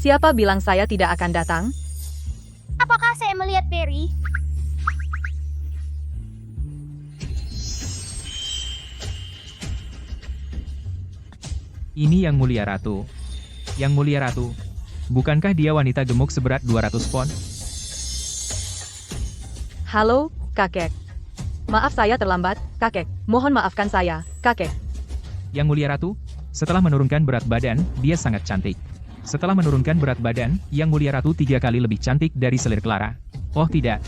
Siapa bilang saya tidak akan datang? Apakah saya melihat Peri? Ini Yang Mulia Ratu. Yang Mulia Ratu. Bukankah dia wanita gemuk seberat 200 pon? Halo, kakek. Maaf saya terlambat, kakek. Mohon maafkan saya, kakek. Yang Mulia Ratu, setelah menurunkan berat badan, dia sangat cantik. Setelah menurunkan berat badan, Yang Mulia Ratu 3 kali lebih cantik dari selir Clara. Oh tidak.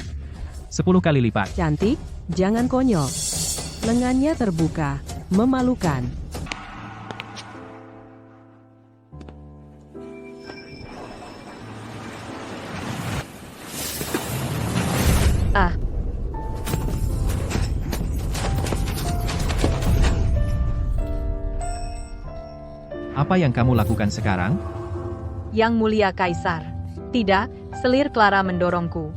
10 kali lipat. Cantik, jangan konyol. Lengannya terbuka, memalukan. Ah, Apa yang kamu lakukan sekarang? Yang Mulia Kaisar. Tidak, selir Clara mendorongku.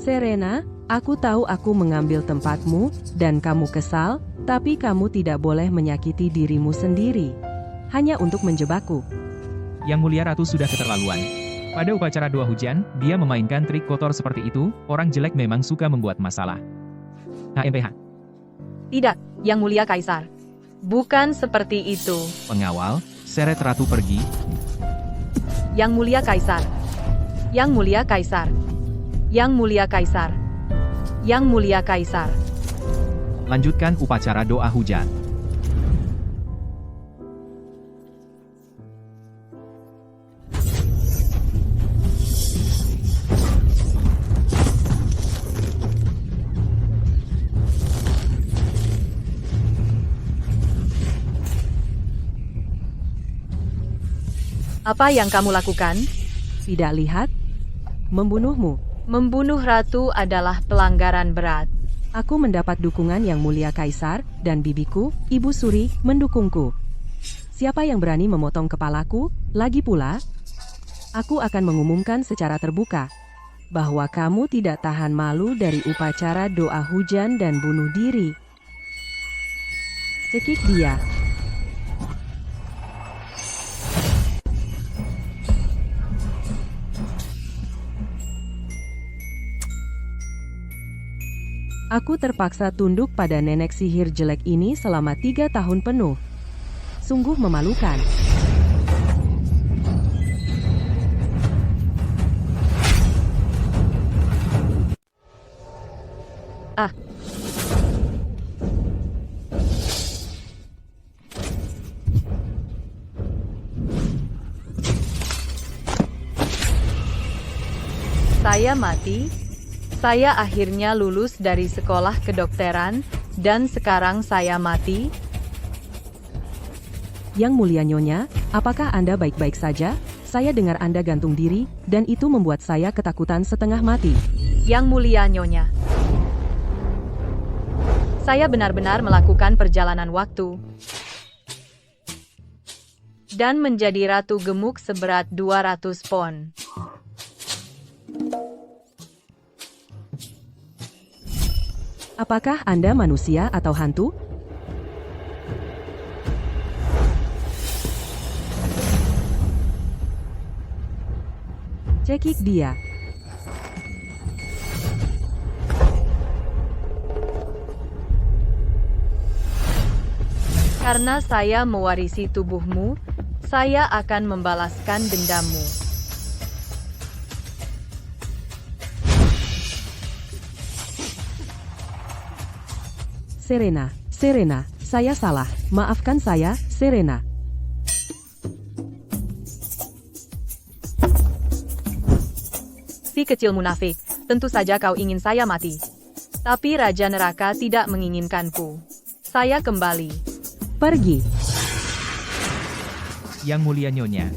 Serena, aku tahu aku mengambil tempatmu, dan kamu kesal, tapi kamu tidak boleh menyakiti dirimu sendiri. Hanya untuk menjebakku. Yang Mulia Ratu sudah keterlaluan. Pada upacara doa hujan, dia memainkan trik kotor seperti itu. Orang jelek memang suka membuat masalah. HMPH. Tidak, Yang Mulia Kaisar. Bukan seperti itu. Pengawal, seret Ratu pergi. Yang Mulia Kaisar. Yang Mulia Kaisar. Yang Mulia Kaisar. Yang Mulia Kaisar. Lanjutkan upacara doa hujan. Apa yang kamu lakukan? Tidak lihat? Membunuhmu. Membunuh ratu adalah pelanggaran berat. Aku mendapat dukungan Yang Mulia Kaisar, dan bibiku, Ibu Suri, mendukungku. Siapa yang berani memotong kepalaku? Lagi pula, aku akan mengumumkan secara terbuka bahwa kamu tidak tahan malu dari upacara doa hujan dan bunuh diri. Cekik dia. Aku terpaksa tunduk pada nenek sihir jelek ini selama 3 tahun penuh. Sungguh memalukan. Ah, saya mati. Saya akhirnya lulus dari sekolah kedokteran, dan sekarang saya mati. Yang Mulia Nyonya, apakah Anda baik-baik saja? Saya dengar Anda gantung diri, dan itu membuat saya ketakutan setengah mati. Yang Mulia Nyonya. Saya benar-benar melakukan perjalanan waktu. Dan menjadi ratu gemuk seberat 200 pon. Apakah Anda manusia atau hantu? Cekik dia. Karena saya mewarisi tubuhmu, saya akan membalaskan dendammu. Serena, Serena, saya salah. Maafkan saya, Serena. Si kecil munafik, tentu saja kau ingin saya mati. Tapi Raja Neraka tidak menginginkanku. Saya kembali. Pergi. Yang Mulia Nyonya.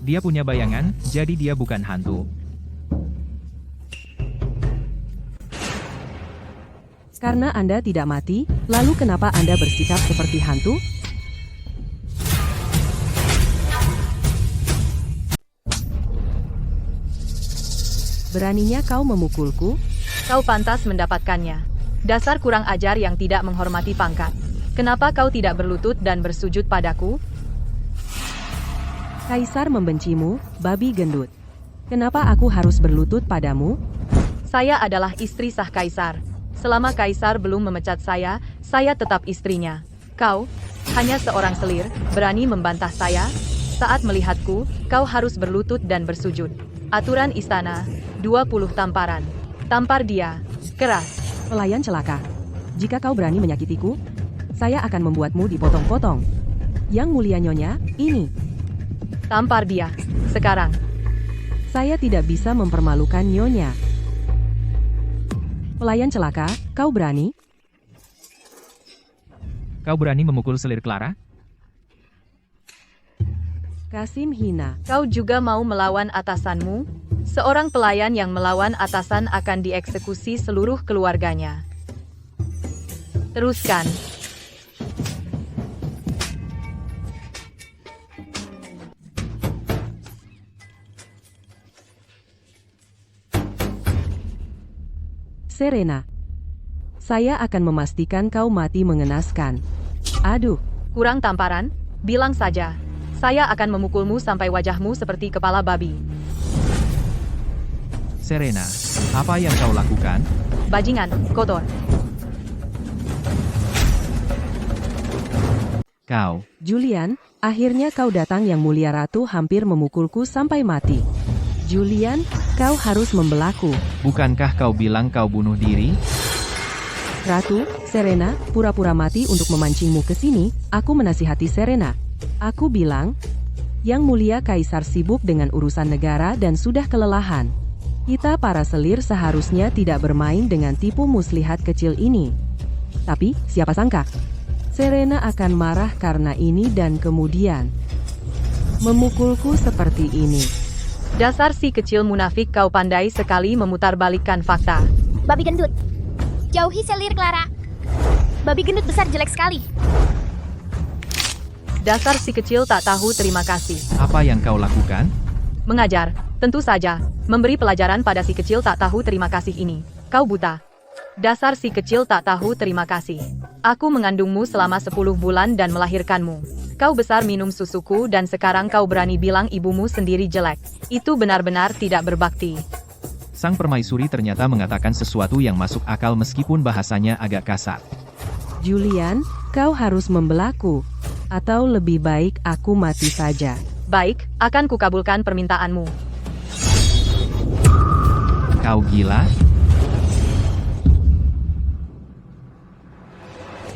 Dia punya bayangan, jadi dia bukan hantu. Karena Anda tidak mati, lalu kenapa Anda bersikap seperti hantu? Beraninya kau memukulku? Kau pantas mendapatkannya. Dasar kurang ajar yang tidak menghormati pangkat. Kenapa kau tidak berlutut dan bersujud padaku? Kaisar membencimu, babi gendut. Kenapa aku harus berlutut padamu? Saya adalah istri sah Kaisar. Selama Kaisar belum memecat saya tetap istrinya. Kau, hanya seorang selir, berani membantah saya? Saat melihatku, kau harus berlutut dan bersujud. Aturan istana, 20 tamparan. Tampar dia, keras. Pelayan celaka. Jika kau berani menyakitiku, saya akan membuatmu dipotong-potong. Yang mulia Nyonya, ini. Tampar dia, sekarang. Saya tidak bisa mempermalukan Nyonya. Pelayan celaka, kau berani? Kau berani memukul selir Clara? Kasim hina. Kau juga mau melawan atasanmu? Seorang pelayan yang melawan atasan akan dieksekusi seluruh keluarganya. Teruskan. Serena. Saya akan memastikan kau mati mengenaskan. Aduh, Kurang tamparan? Bilang saja. Saya akan memukulmu sampai wajahmu seperti kepala babi. Serena, apa yang kau lakukan? Bajingan, kotor. Kau, Julian, akhirnya kau datang yang mulia ratu hampir memukulku sampai mati. Julian, kau harus membelaku. bukankah kau bilang kau bunuh diri? Ratu, Serena, pura-pura mati untuk memancingmu ke sini, aku menasihati Serena. Aku bilang, Yang Mulia Kaisar sibuk dengan urusan negara dan sudah kelelahan. Kita para selir seharusnya tidak bermain dengan tipu muslihat kecil ini. Tapi, siapa sangka? Serena akan marah karena ini dan kemudian memukulku seperti ini. Dasar si kecil munafik, kau pandai sekali memutarbalikkan fakta. Babi gendut. Jauhi selir Clara. Babi gendut besar jelek sekali. Dasar si kecil tak tahu terima kasih. Apa yang kau lakukan? Mengajar, tentu saja. Memberi pelajaran pada si kecil tak tahu terima kasih ini. Kau buta. Dasar si kecil tak tahu terima kasih. Aku mengandungmu selama 10 bulan dan melahirkanmu. Kau besar minum susuku dan sekarang kau berani bilang ibumu sendiri jelek. Itu benar-benar tidak berbakti. Sang permaisuri ternyata mengatakan sesuatu yang masuk akal meskipun bahasanya agak kasar. Julian, kau harus membelaku. Atau lebih baik aku mati saja. Baik, akan kukabulkan permintaanmu. Kau gila?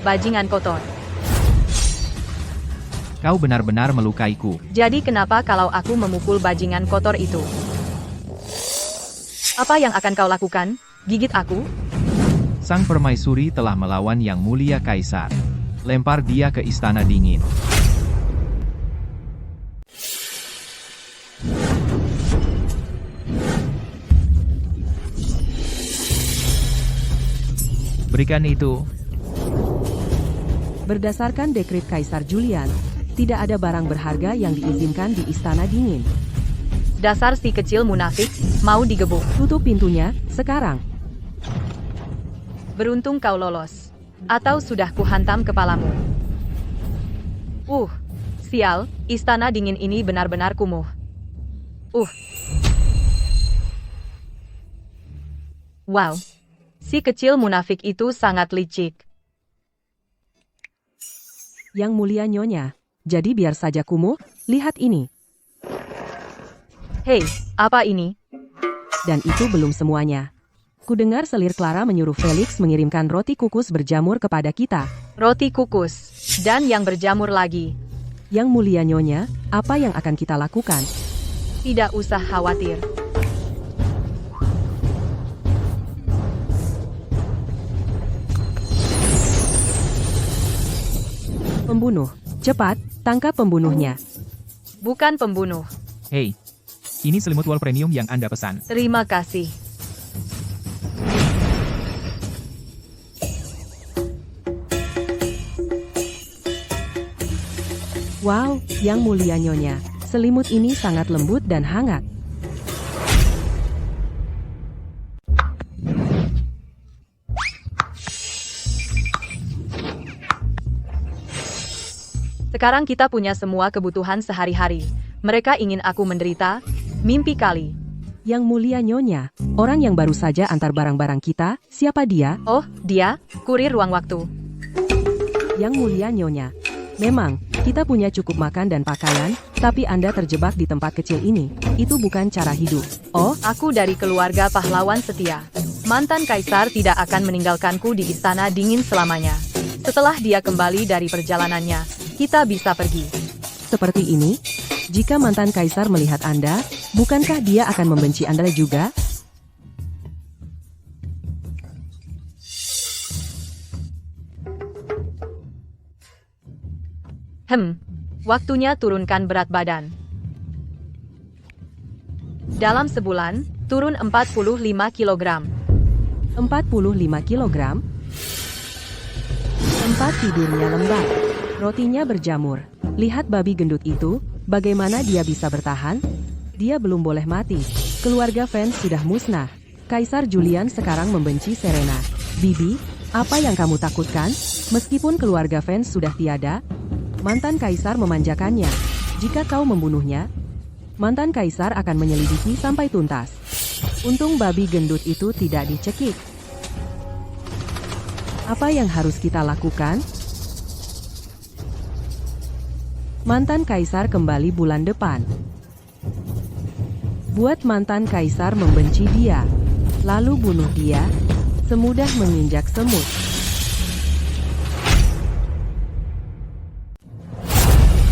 Bajingan kotor. Kau benar-benar melukaiku. Jadi kenapa kalau aku memukul bajingan kotor itu? Apa yang akan kau lakukan? Gigit aku? Sang permaisuri telah melawan Yang Mulia Kaisar. Lempar dia ke istana dingin. Berikan itu. Berdasarkan dekret Kaisar Julian, tidak ada barang berharga yang diizinkan di istana dingin. Dasar si kecil munafik, mau digebuk. Tutup pintunya, sekarang. Beruntung kau lolos. Atau sudah kuhantam kepalamu. Sial, istana dingin ini benar-benar kumuh. Wow. Si kecil munafik itu sangat licik. Yang Mulia Nyonya, jadi biar saja kumuh, lihat ini. Hei, apa ini? Dan itu belum semuanya. Kudengar selir Clara menyuruh Felix mengirimkan roti kukus berjamur kepada kita. Roti kukus. Dan yang berjamur lagi. Yang Mulia Nyonya, apa yang akan kita lakukan? Tidak usah khawatir. Pembunuh, cepat, tangkap pembunuhnya. Bukan pembunuh. Hei, ini selimut wol premium yang Anda pesan. Terima kasih. Wow, Yang Mulia Nyonya, selimut ini sangat lembut dan hangat. Sekarang kita punya semua kebutuhan sehari-hari. Mereka ingin aku menderita? Mimpi kali. Yang mulia Nyonya, orang yang baru saja antar barang-barang kita, siapa dia? Oh, dia? Kurir ruang waktu. Yang mulia Nyonya. Memang, kita punya cukup makan dan pakaian, tapi Anda terjebak di tempat kecil ini. Itu bukan cara hidup. Oh, Aku dari keluarga pahlawan setia. Mantan kaisar tidak akan meninggalkanku di istana dingin selamanya. Setelah dia kembali dari perjalanannya, kita bisa pergi. seperti ini? Jika mantan kaisar melihat Anda, bukankah dia akan membenci Anda juga? Waktunya turunkan berat badan. Dalam sebulan, turun 45 kilogram. 45 kilogram? Tempat tidurnya lembab. Rotinya berjamur. Lihat babi gendut itu, bagaimana dia bisa bertahan? Dia belum boleh mati. Keluarga fans sudah musnah. Kaisar Julian sekarang membenci Serena. Bibi, apa yang kamu takutkan? Meskipun keluarga fans sudah tiada, mantan kaisar memanjakannya. Jika kau membunuhnya, mantan kaisar akan menyelidiki sampai tuntas. Untung babi gendut itu tidak dicekik. Apa yang harus kita lakukan? Mantan kaisar kembali bulan depan. Buat mantan kaisar membenci dia, lalu bunuh dia, semudah menginjak semut.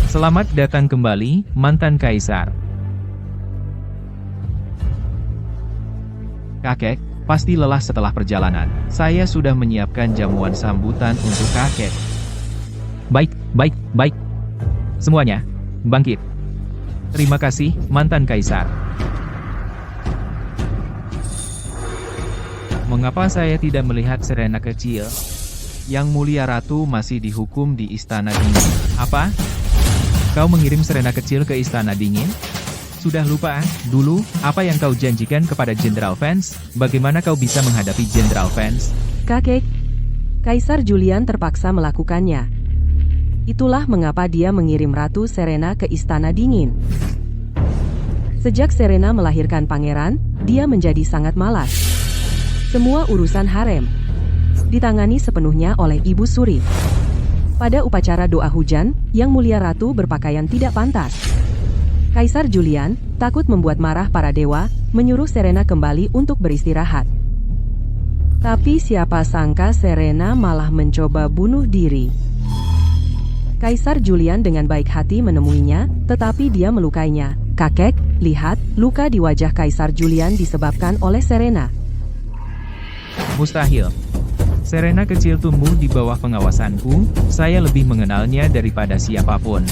Selamat datang kembali, mantan kaisar. Kakek, pasti lelah setelah perjalanan. Saya sudah menyiapkan jamuan sambutan untuk kakek. Baik. Semuanya, bangkit. Terima kasih, mantan kaisar. Mengapa saya tidak melihat Serena kecil? Yang mulia ratu masih dihukum di istana dingin. Apa? Kau mengirim Serena kecil ke istana dingin? Sudah lupa dulu apa yang kau janjikan kepada Jenderal Vance? Bagaimana kau bisa menghadapi Jenderal Vance? Kakek, Kaisar Julian terpaksa melakukannya. Itulah mengapa dia mengirim Ratu Serena ke istana dingin. Sejak Serena melahirkan pangeran, dia menjadi sangat malas. Semua urusan harem ditangani sepenuhnya oleh Ibu Suri. Pada upacara doa hujan, Yang Mulia Ratu berpakaian tidak pantas. Kaisar Julian, takut membuat marah para dewa, menyuruh Serena kembali untuk beristirahat. Tapi siapa sangka Serena malah mencoba bunuh diri. Kaisar Julian dengan baik hati menemuinya, tetapi dia melukainya. Kakek, lihat, luka di wajah Kaisar Julian disebabkan oleh Serena. Mustahil. Serena kecil tumbuh di bawah pengawasanku, saya lebih mengenalnya daripada siapapun.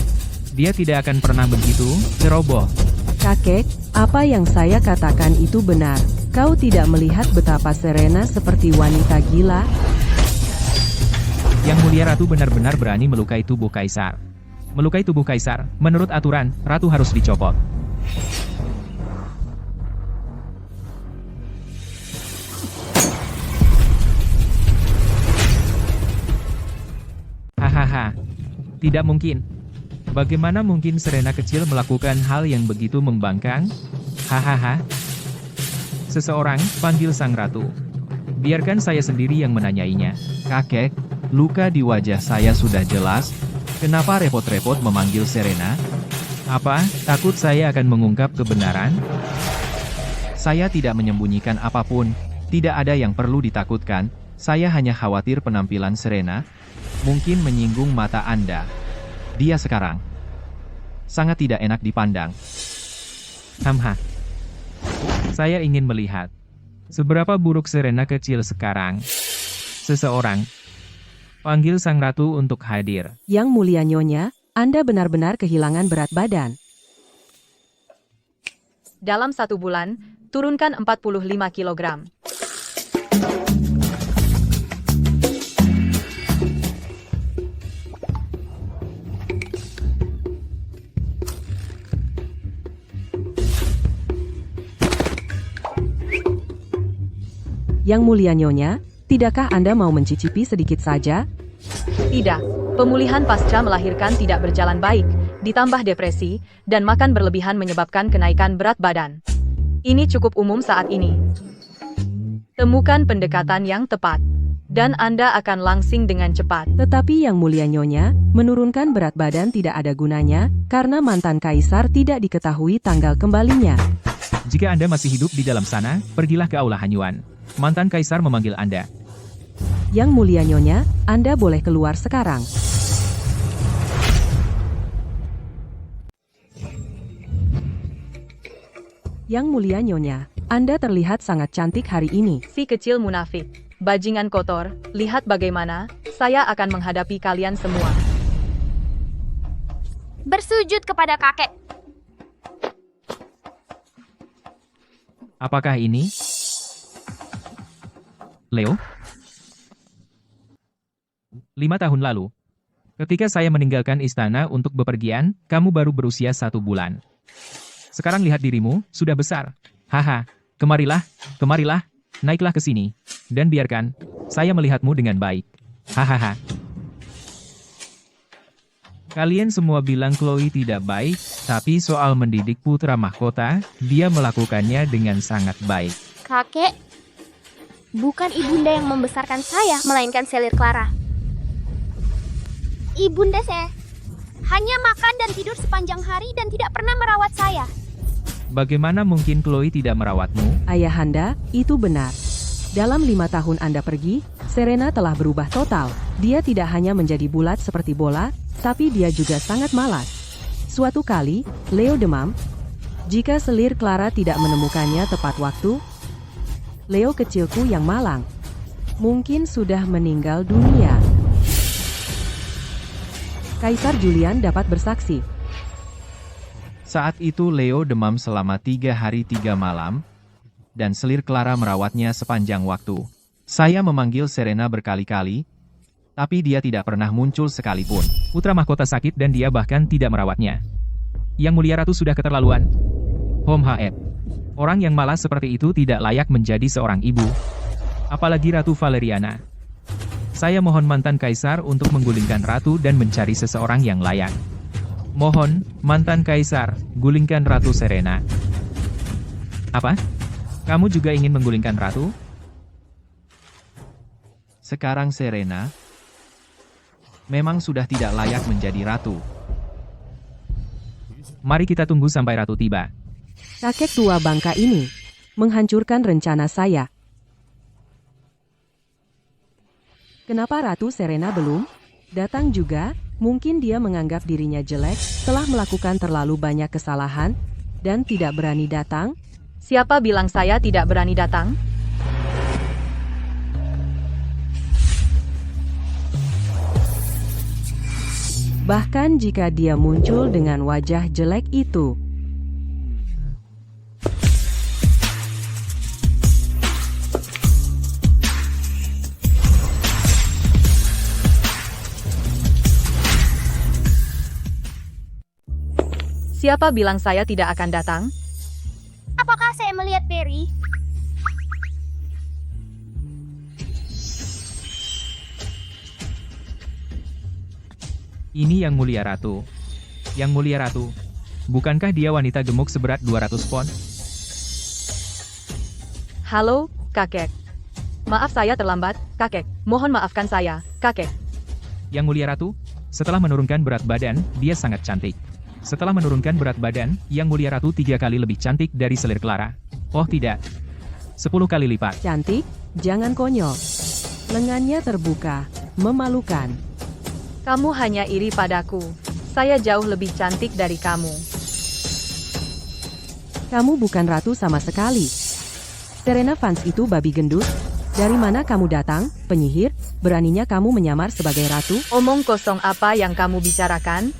Dia tidak akan pernah begitu ceroboh. Kakek, apa yang saya katakan itu benar. Kau tidak melihat betapa Serena seperti wanita gila? Yang Mulia Ratu benar-benar berani melukai tubuh kaisar. Melukai tubuh kaisar, menurut aturan, ratu harus dicopot. Hahaha. Tidak mungkin. Bagaimana mungkin Serena kecil melakukan hal yang begitu membangkang? Hahaha. Seseorang, panggil sang ratu. Biarkan saya sendiri yang menanyainya. Kakek, luka di wajah saya sudah jelas. Kenapa repot-repot memanggil Serena? Apa, takut saya akan mengungkap kebenaran? Saya tidak menyembunyikan apapun. Tidak ada yang perlu ditakutkan. Saya hanya khawatir penampilan Serena mungkin menyinggung mata Anda. Dia sekarang sangat tidak enak dipandang. Hamha. Saya ingin melihat seberapa buruk Serena kecil sekarang. Seseorang, panggil sang ratu untuk hadir. Yang Mulia Nyonya, Anda benar-benar kehilangan berat badan. Dalam 1 bulan, turunkan 45 kilogram. Yang Mulia Nyonya, tidakkah Anda mau mencicipi sedikit saja? Tidak, pemulihan pasca melahirkan tidak berjalan baik. ditambah depresi, dan makan berlebihan menyebabkan kenaikan berat badan. Ini cukup umum saat ini. Temukan pendekatan yang tepat, dan Anda akan langsing dengan cepat. Tetapi yang mulia Nyonya, menurunkan berat badan tidak ada gunanya, karena mantan kaisar tidak diketahui tanggal kembalinya. Jika Anda masih hidup di dalam sana, pergilah ke Aula Hanyuan. Mantan kaisar memanggil Anda. Yang mulia Nyonya, Anda boleh keluar sekarang. Yang mulia Nyonya, Anda terlihat sangat cantik hari ini. Si kecil munafik, bajingan kotor, lihat bagaimana saya akan menghadapi kalian semua. Bersujud kepada kakek. Apakah ini Leo? 5 tahun lalu, ketika saya meninggalkan istana untuk bepergian, kamu baru berusia 1 bulan. Sekarang lihat dirimu, sudah besar. Haha, kemarilah, naiklah ke sini. Dan biarkan saya melihatmu dengan baik. Hahaha. Kalian semua bilang Chloe tidak baik, tapi soal mendidik putra mahkota, dia melakukannya dengan sangat baik. Kakek, bukan ibunda yang membesarkan saya, melainkan Selir Clara. Ibunda saya hanya makan dan tidur sepanjang hari dan tidak pernah merawat saya. Bagaimana mungkin Chloe tidak merawatmu? Ayahanda, itu benar. Dalam 5 tahun Anda pergi, Serena telah berubah total. Dia tidak hanya menjadi bulat seperti bola, tapi dia juga sangat malas. Suatu kali, Leo demam. Jika Selir Clara tidak menemukannya tepat waktu, Leo kecilku yang malang mungkin sudah meninggal dunia. Kaisar Julian dapat bersaksi. Saat itu Leo demam selama 3 hari 3 malam, dan Selir Clara merawatnya sepanjang waktu. Saya memanggil Serena berkali-kali, tapi dia tidak pernah muncul sekalipun. Putra mahkota sakit dan dia bahkan tidak merawatnya. Yang mulia ratu sudah keterlaluan. Hom Haep. Orang yang malas seperti itu tidak layak menjadi seorang ibu. Apalagi Ratu Valeriana. Saya mohon mantan kaisar untuk menggulingkan ratu dan mencari seseorang yang layak. Mohon, mantan kaisar, gulingkan Ratu Serena. Apa? Kamu juga ingin menggulingkan ratu? Sekarang Serena memang sudah tidak layak menjadi ratu. Mari kita tunggu sampai ratu tiba. Kakek tua bangka ini menghancurkan rencana saya. Kenapa Ratu Serena belum datang juga? Mungkin dia menganggap dirinya jelek, telah melakukan terlalu banyak kesalahan, dan tidak berani datang. Siapa bilang saya tidak berani datang? Bahkan jika dia muncul dengan wajah jelek itu. Siapa bilang saya tidak akan datang? Apakah saya melihat Perry? Ini yang mulia ratu. Yang mulia ratu. Bukankah dia wanita gemuk seberat 200 pon? Halo, kakek. Maaf saya terlambat, kakek. Mohon maafkan saya, kakek. Yang mulia ratu, setelah menurunkan berat badan, dia sangat cantik. Setelah menurunkan berat badan, Yang Mulia Ratu 3 kali lebih cantik dari Selir Clara. Oh tidak. 10 kali lipat. Cantik? Jangan konyol. Lengannya terbuka. Memalukan. Kamu hanya iri padaku. Saya jauh lebih cantik dari kamu. Kamu bukan ratu sama sekali. Serena fans itu babi gendut. Dari mana kamu datang, penyihir? Beraninya kamu menyamar sebagai ratu? Omong kosong apa yang kamu bicarakan?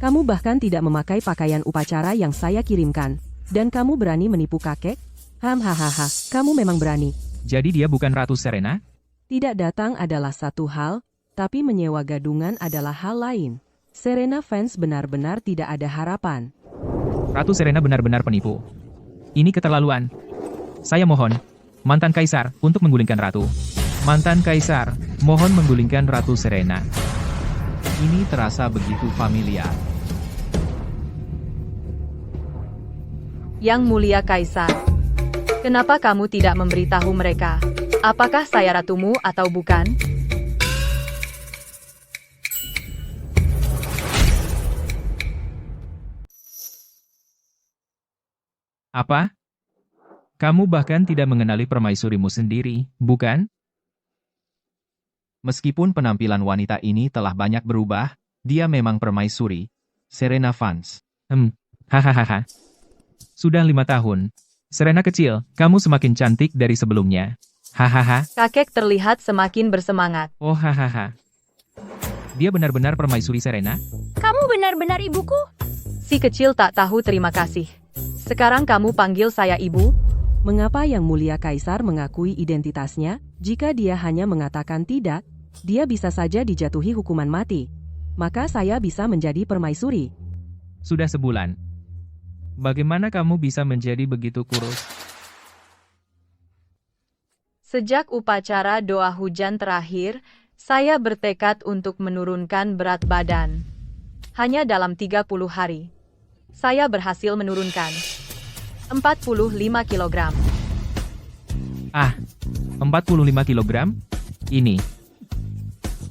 Kamu bahkan tidak memakai pakaian upacara yang saya kirimkan. Dan kamu berani menipu kakek? Hahaha, kamu memang berani. Jadi dia bukan Ratu Serena? Tidak datang adalah satu hal, tapi menyewa gadungan adalah hal lain. Serena fans benar-benar tidak ada harapan. Ratu Serena benar-benar penipu. Ini keterlaluan. Saya mohon, mantan kaisar, untuk menggulingkan ratu. Mantan kaisar, mohon menggulingkan Ratu Serena. Ini terasa begitu familiar. Yang Mulia Kaisar, kenapa kamu tidak memberitahu mereka? Apakah saya ratumu atau bukan? Apa? Kamu bahkan tidak mengenali permaisurimu sendiri, bukan? Meskipun penampilan wanita ini telah banyak berubah, dia memang permaisuri. Serena Vance. Hahaha. Sudah 5 tahun. Serena kecil, kamu semakin cantik dari sebelumnya. Hahaha. Kakek terlihat semakin bersemangat. Oh hahaha. Dia benar-benar permaisuri Serena? Kamu benar-benar ibuku? Si kecil tak tahu terima kasih. Sekarang kamu panggil saya ibu? Mengapa Yang Mulia Kaisar mengakui identitasnya? Jika dia hanya mengatakan tidak, dia bisa saja dijatuhi hukuman mati. Maka saya bisa menjadi permaisuri. Sudah sebulan. Bagaimana kamu bisa menjadi begitu kurus? Sejak upacara doa hujan terakhir, saya bertekad untuk menurunkan berat badan. Hanya dalam 30 hari, saya berhasil menurunkan 45 kg. 45 kilogram? Ini.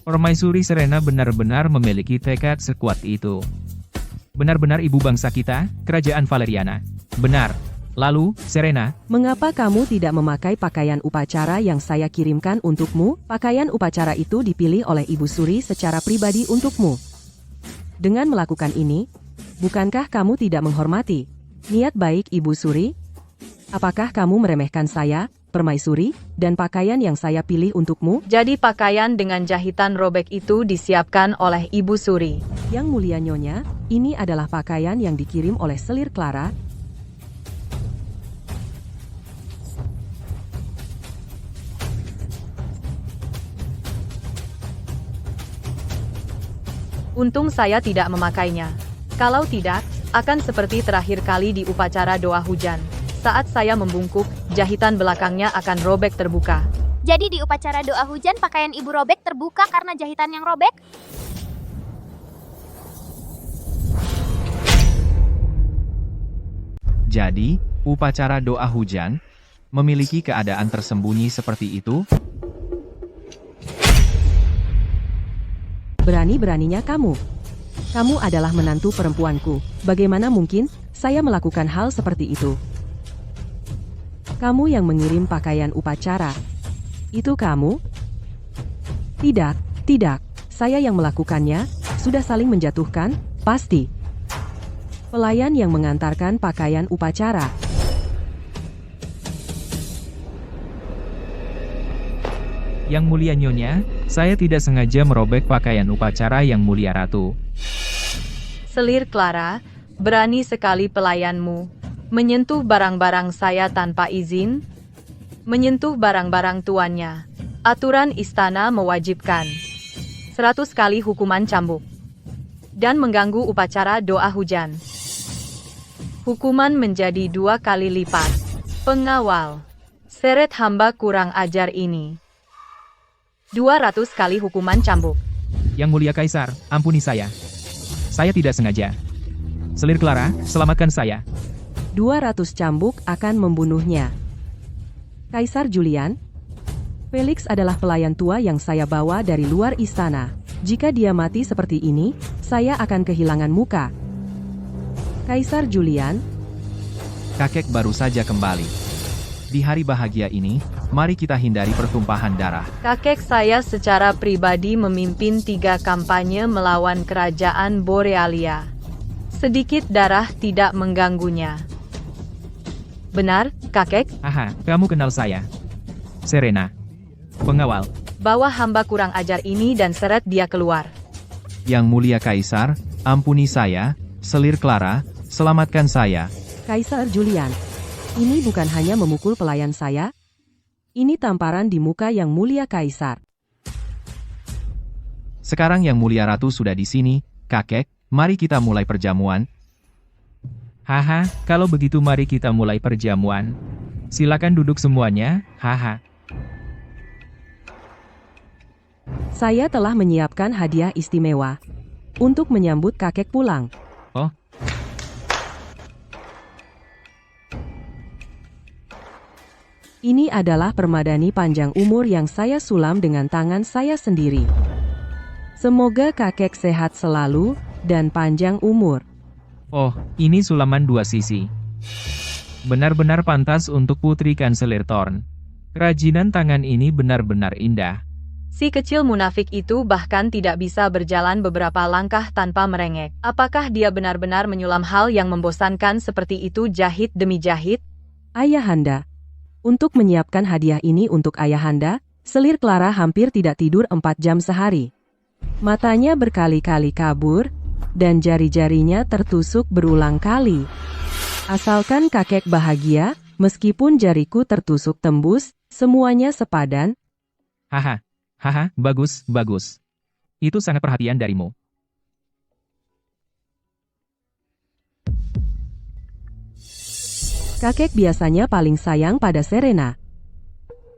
Permaisuri Serena benar-benar memiliki tekad sekuat itu. Benar-benar ibu bangsa kita, kerajaan Valeriana. Benar. Lalu, Serena, Mengapa kamu tidak memakai pakaian upacara yang saya kirimkan untukmu? Pakaian upacara itu dipilih oleh Ibu Suri secara pribadi untukmu. Dengan melakukan ini, bukankah kamu tidak menghormati niat baik Ibu Suri? Apakah kamu meremehkan saya, permaisuri, dan pakaian yang saya pilih untukmu? Jadi pakaian dengan jahitan robek itu disiapkan oleh Ibu Suri. Yang Mulia Nyonya, ini adalah pakaian yang dikirim oleh Selir Clara. Untung saya tidak memakainya. Kalau tidak, akan seperti terakhir kali di upacara doa hujan. Saat saya membungkuk, jahitan belakangnya akan robek terbuka. Jadi di upacara doa hujan pakaian ibu robek terbuka karena jahitan yang robek? Jadi, upacara doa hujan memiliki keadaan tersembunyi seperti itu? Berani-beraninya kamu. Kamu adalah menantu perempuanku. Bagaimana mungkin saya melakukan hal seperti itu? Kamu yang mengirim pakaian upacara. Itu kamu? Tidak, tidak. Saya yang melakukannya. Sudah saling menjatuhkan, pasti. Pelayan yang mengantarkan pakaian upacara. Yang Mulia Nyonya, saya tidak sengaja merobek pakaian upacara Yang Mulia Ratu. Selir Clara, berani sekali pelayanmu menyentuh barang-barang saya tanpa izin, menyentuh barang-barang tuannya. Aturan istana mewajibkan 100 kali hukuman cambuk dan mengganggu upacara doa hujan. Hukuman menjadi 2 kali lipat. Pengawal, seret hamba kurang ajar ini. 200 kali hukuman cambuk. Yang Mulia Kaisar, ampuni saya. Saya tidak sengaja. Selir Clara, selamatkan saya. 200 cambuk akan membunuhnya. Kaisar Julian, Felix adalah pelayan tua yang saya bawa dari luar istana. Jika dia mati seperti ini, saya akan kehilangan muka. Kaisar Julian, Kakek baru saja kembali. Di hari bahagia ini, mari kita hindari pertumpahan darah. Kakek saya secara pribadi memimpin 3 kampanye melawan kerajaan Borealia. Sedikit darah tidak mengganggunya. Benar, kakek? Kamu kenal saya. Serena. Pengawal. Bawa hamba kurang ajar ini dan seret dia keluar. Yang Mulia Kaisar, ampuni saya. Selir Clara, selamatkan saya. Kaisar Julian. Ini bukan hanya memukul pelayan saya. Ini tamparan di muka Yang Mulia Kaisar. Sekarang Yang Mulia Ratu sudah di sini, kakek, mari kita mulai perjamuan. Kalau begitu mari kita mulai perjamuan. Silakan duduk semuanya, Saya telah menyiapkan hadiah istimewa untuk menyambut kakek pulang. Ini adalah permadani panjang umur yang saya sulam dengan tangan saya sendiri. Semoga kakek sehat selalu dan panjang umur. Oh, ini sulaman dua sisi. Benar-benar pantas untuk Putri Kanselir Thorn. Kerajinan tangan ini benar-benar indah. Si kecil munafik itu bahkan tidak bisa berjalan beberapa langkah tanpa merengek. Apakah dia benar-benar menyulam hal yang membosankan seperti itu jahit demi jahit? Ayahanda. Untuk menyiapkan hadiah ini untuk Ayahanda, selir Clara hampir tidak tidur 4 jam sehari. Matanya berkali-kali kabur, dan jari-jarinya tertusuk berulang kali. Asalkan kakek bahagia, meskipun jariku tertusuk tembus, semuanya sepadan. Haha, bagus, bagus. Itu sangat perhatian darimu. Kakek biasanya paling sayang pada Serena.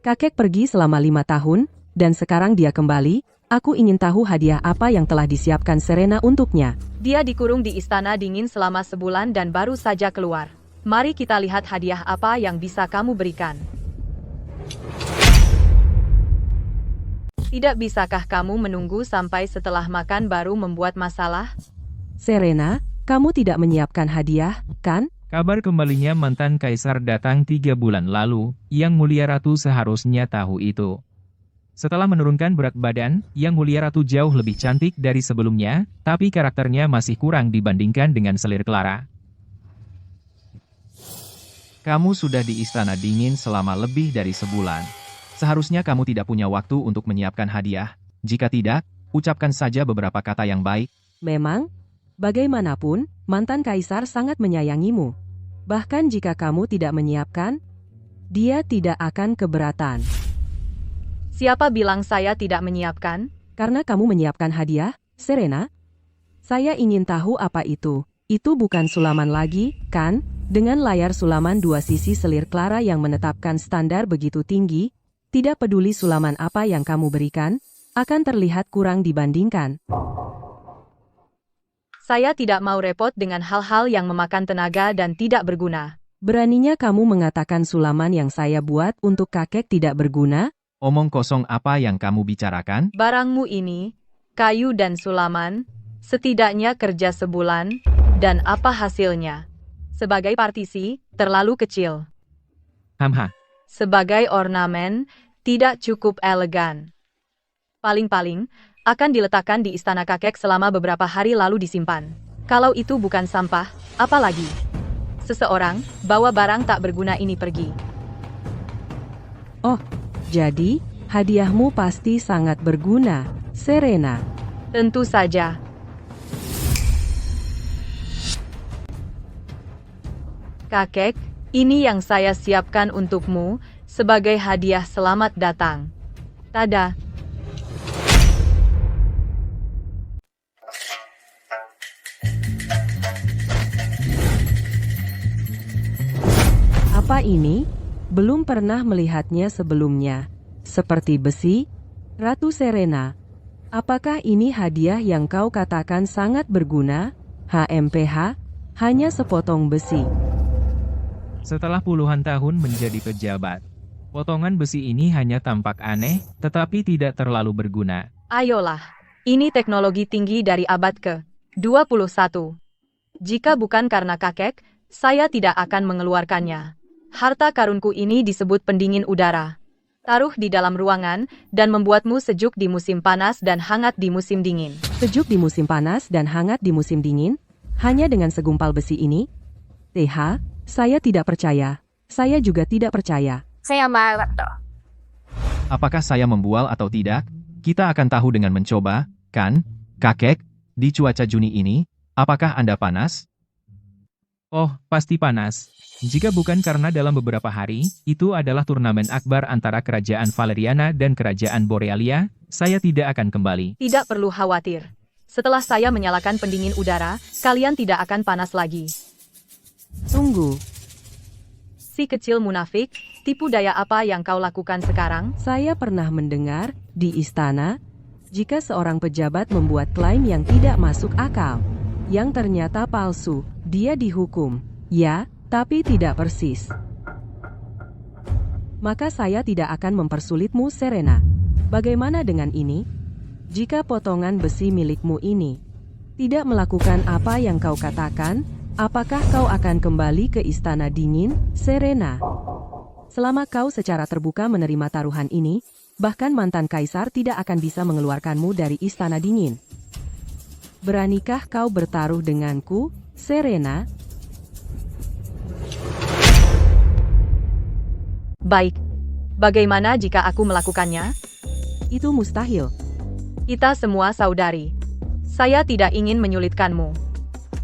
Kakek pergi selama 5 tahun, dan sekarang dia kembali. Aku ingin tahu hadiah apa yang telah disiapkan Serena untuknya. Dia dikurung di istana dingin selama sebulan dan baru saja keluar. Mari kita lihat hadiah apa yang bisa kamu berikan. Tidak bisakah kamu menunggu sampai setelah makan baru membuat masalah? Serena, kamu tidak menyiapkan hadiah, kan? Kabar kembalinya mantan kaisar datang 3 bulan lalu, Yang Mulia Ratu seharusnya tahu itu. Setelah menurunkan berat badan, Yang Mulia Ratu jauh lebih cantik dari sebelumnya, tapi karakternya masih kurang dibandingkan dengan selir Clara. Kamu sudah di Istana Dingin selama lebih dari sebulan. Seharusnya kamu tidak punya waktu untuk menyiapkan hadiah. Jika tidak, ucapkan saja beberapa kata yang baik. Memang, bagaimanapun, mantan kaisar sangat menyayangimu. Bahkan jika kamu tidak menyiapkan, dia tidak akan keberatan. Siapa bilang saya tidak menyiapkan? Karena kamu menyiapkan hadiah, Serena. Saya ingin tahu apa itu. Itu bukan sulaman lagi, kan? Dengan layar sulaman 2 sisi selir Clara yang menetapkan standar begitu tinggi, tidak peduli sulaman apa yang kamu berikan, akan terlihat kurang dibandingkan. Saya tidak mau repot dengan hal-hal yang memakan tenaga dan tidak berguna. Beraninya kamu mengatakan sulaman yang saya buat untuk kakek tidak berguna? Omong kosong apa yang kamu bicarakan? Barangmu ini, kayu dan sulaman, setidaknya kerja sebulan, dan apa hasilnya? Sebagai partisi, terlalu kecil. Hamha. Sebagai ornamen, tidak cukup elegan. Paling-paling, akan diletakkan di istana kakek selama beberapa hari lalu disimpan. Kalau itu bukan sampah, apa lagi? Seseorang, bawa barang tak berguna ini pergi. Oh, jadi, hadiahmu pasti sangat berguna, Serena. Tentu saja. Kakek, ini yang saya siapkan untukmu, sebagai hadiah selamat datang. Tada. Apa ini? Belum pernah melihatnya sebelumnya. Seperti besi? Ratu Serena, apakah ini hadiah yang kau katakan sangat berguna? HMPH? Hanya sepotong besi. Setelah puluhan tahun menjadi pejabat, potongan besi ini hanya tampak aneh, tetapi tidak terlalu berguna. Ayolah, ini teknologi tinggi dari abad ke-21. Jika bukan karena kakek, saya tidak akan mengeluarkannya. Harta karunku ini disebut pendingin udara. Taruh di dalam ruangan, dan membuatmu sejuk di musim panas dan hangat di musim dingin. Sejuk di musim panas dan hangat di musim dingin? Hanya dengan segumpal besi ini? TH, saya tidak percaya. Saya juga tidak percaya. Saya marah toh. Apakah saya membual atau tidak? Kita akan tahu dengan mencoba, kan? Kakek, di cuaca Juni ini, apakah Anda panas? Oh, pasti panas. Jika bukan karena dalam beberapa hari, itu adalah turnamen akbar antara Kerajaan Valeriana dan Kerajaan Borealia, saya tidak akan kembali. Tidak perlu khawatir. Setelah saya menyalakan pendingin udara, kalian tidak akan panas lagi. Tunggu, Si kecil munafik, tipu daya apa yang kau lakukan sekarang? saya pernah mendengar, di istana, jika seorang pejabat membuat klaim yang tidak masuk akal, yang ternyata palsu, dia dihukum. Ya, tapi tidak persis. Maka saya tidak akan mempersulitmu, Serena. Bagaimana dengan ini? Jika potongan besi milikmu ini tidak melakukan apa yang kau katakan, apakah kau akan kembali ke Istana Dingin, Serena? Selama kau secara terbuka menerima taruhan ini, bahkan mantan kaisar tidak akan bisa mengeluarkanmu dari Istana Dingin. Beranikah kau bertaruh denganku, Serena? Baik. Bagaimana jika aku melakukannya? Itu mustahil. Kita semua saudari. Saya tidak ingin menyulitkanmu.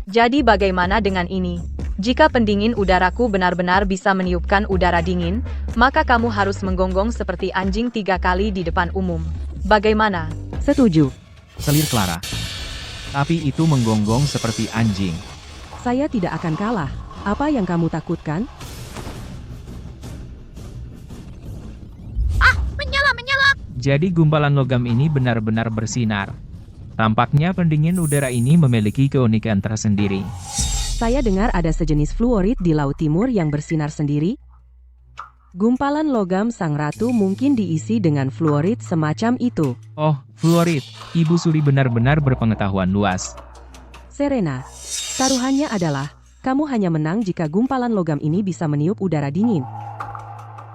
Jadi bagaimana dengan ini? Jika pendingin udaraku benar-benar bisa meniupkan udara dingin, maka kamu harus menggonggong seperti anjing 3 kali di depan umum. Bagaimana? Setuju. Selir Clara. Tapi itu menggonggong seperti anjing. Saya tidak akan kalah. Apa yang kamu takutkan? Menyala. Jadi gumpalan logam ini benar-benar bersinar. Tampaknya pendingin udara ini memiliki keunikan tersendiri. Saya dengar ada sejenis fluorid di Laut Timur yang bersinar sendiri. Gumpalan logam sang ratu mungkin diisi dengan fluorid semacam itu. Oh, fluorid. Ibu Suri benar-benar berpengetahuan luas. Serena, taruhannya adalah, kamu hanya menang jika gumpalan logam ini bisa meniup udara dingin.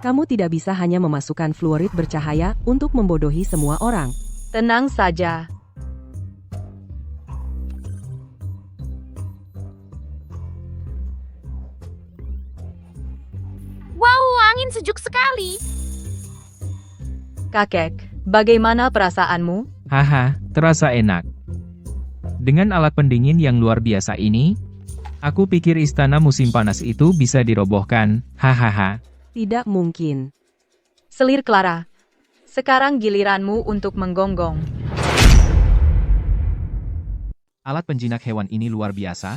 Kamu tidak bisa hanya memasukkan fluorid bercahaya untuk membodohi semua orang. Tenang saja. Wow, angin sejuk sekali. Kakek, bagaimana perasaanmu? Haha, terasa enak. Dengan alat pendingin yang luar biasa ini, aku pikir istana musim panas itu bisa dirobohkan. Hahaha. Tidak mungkin. Selir Clara. Sekarang giliranmu untuk menggonggong. Alat penjinak hewan ini luar biasa.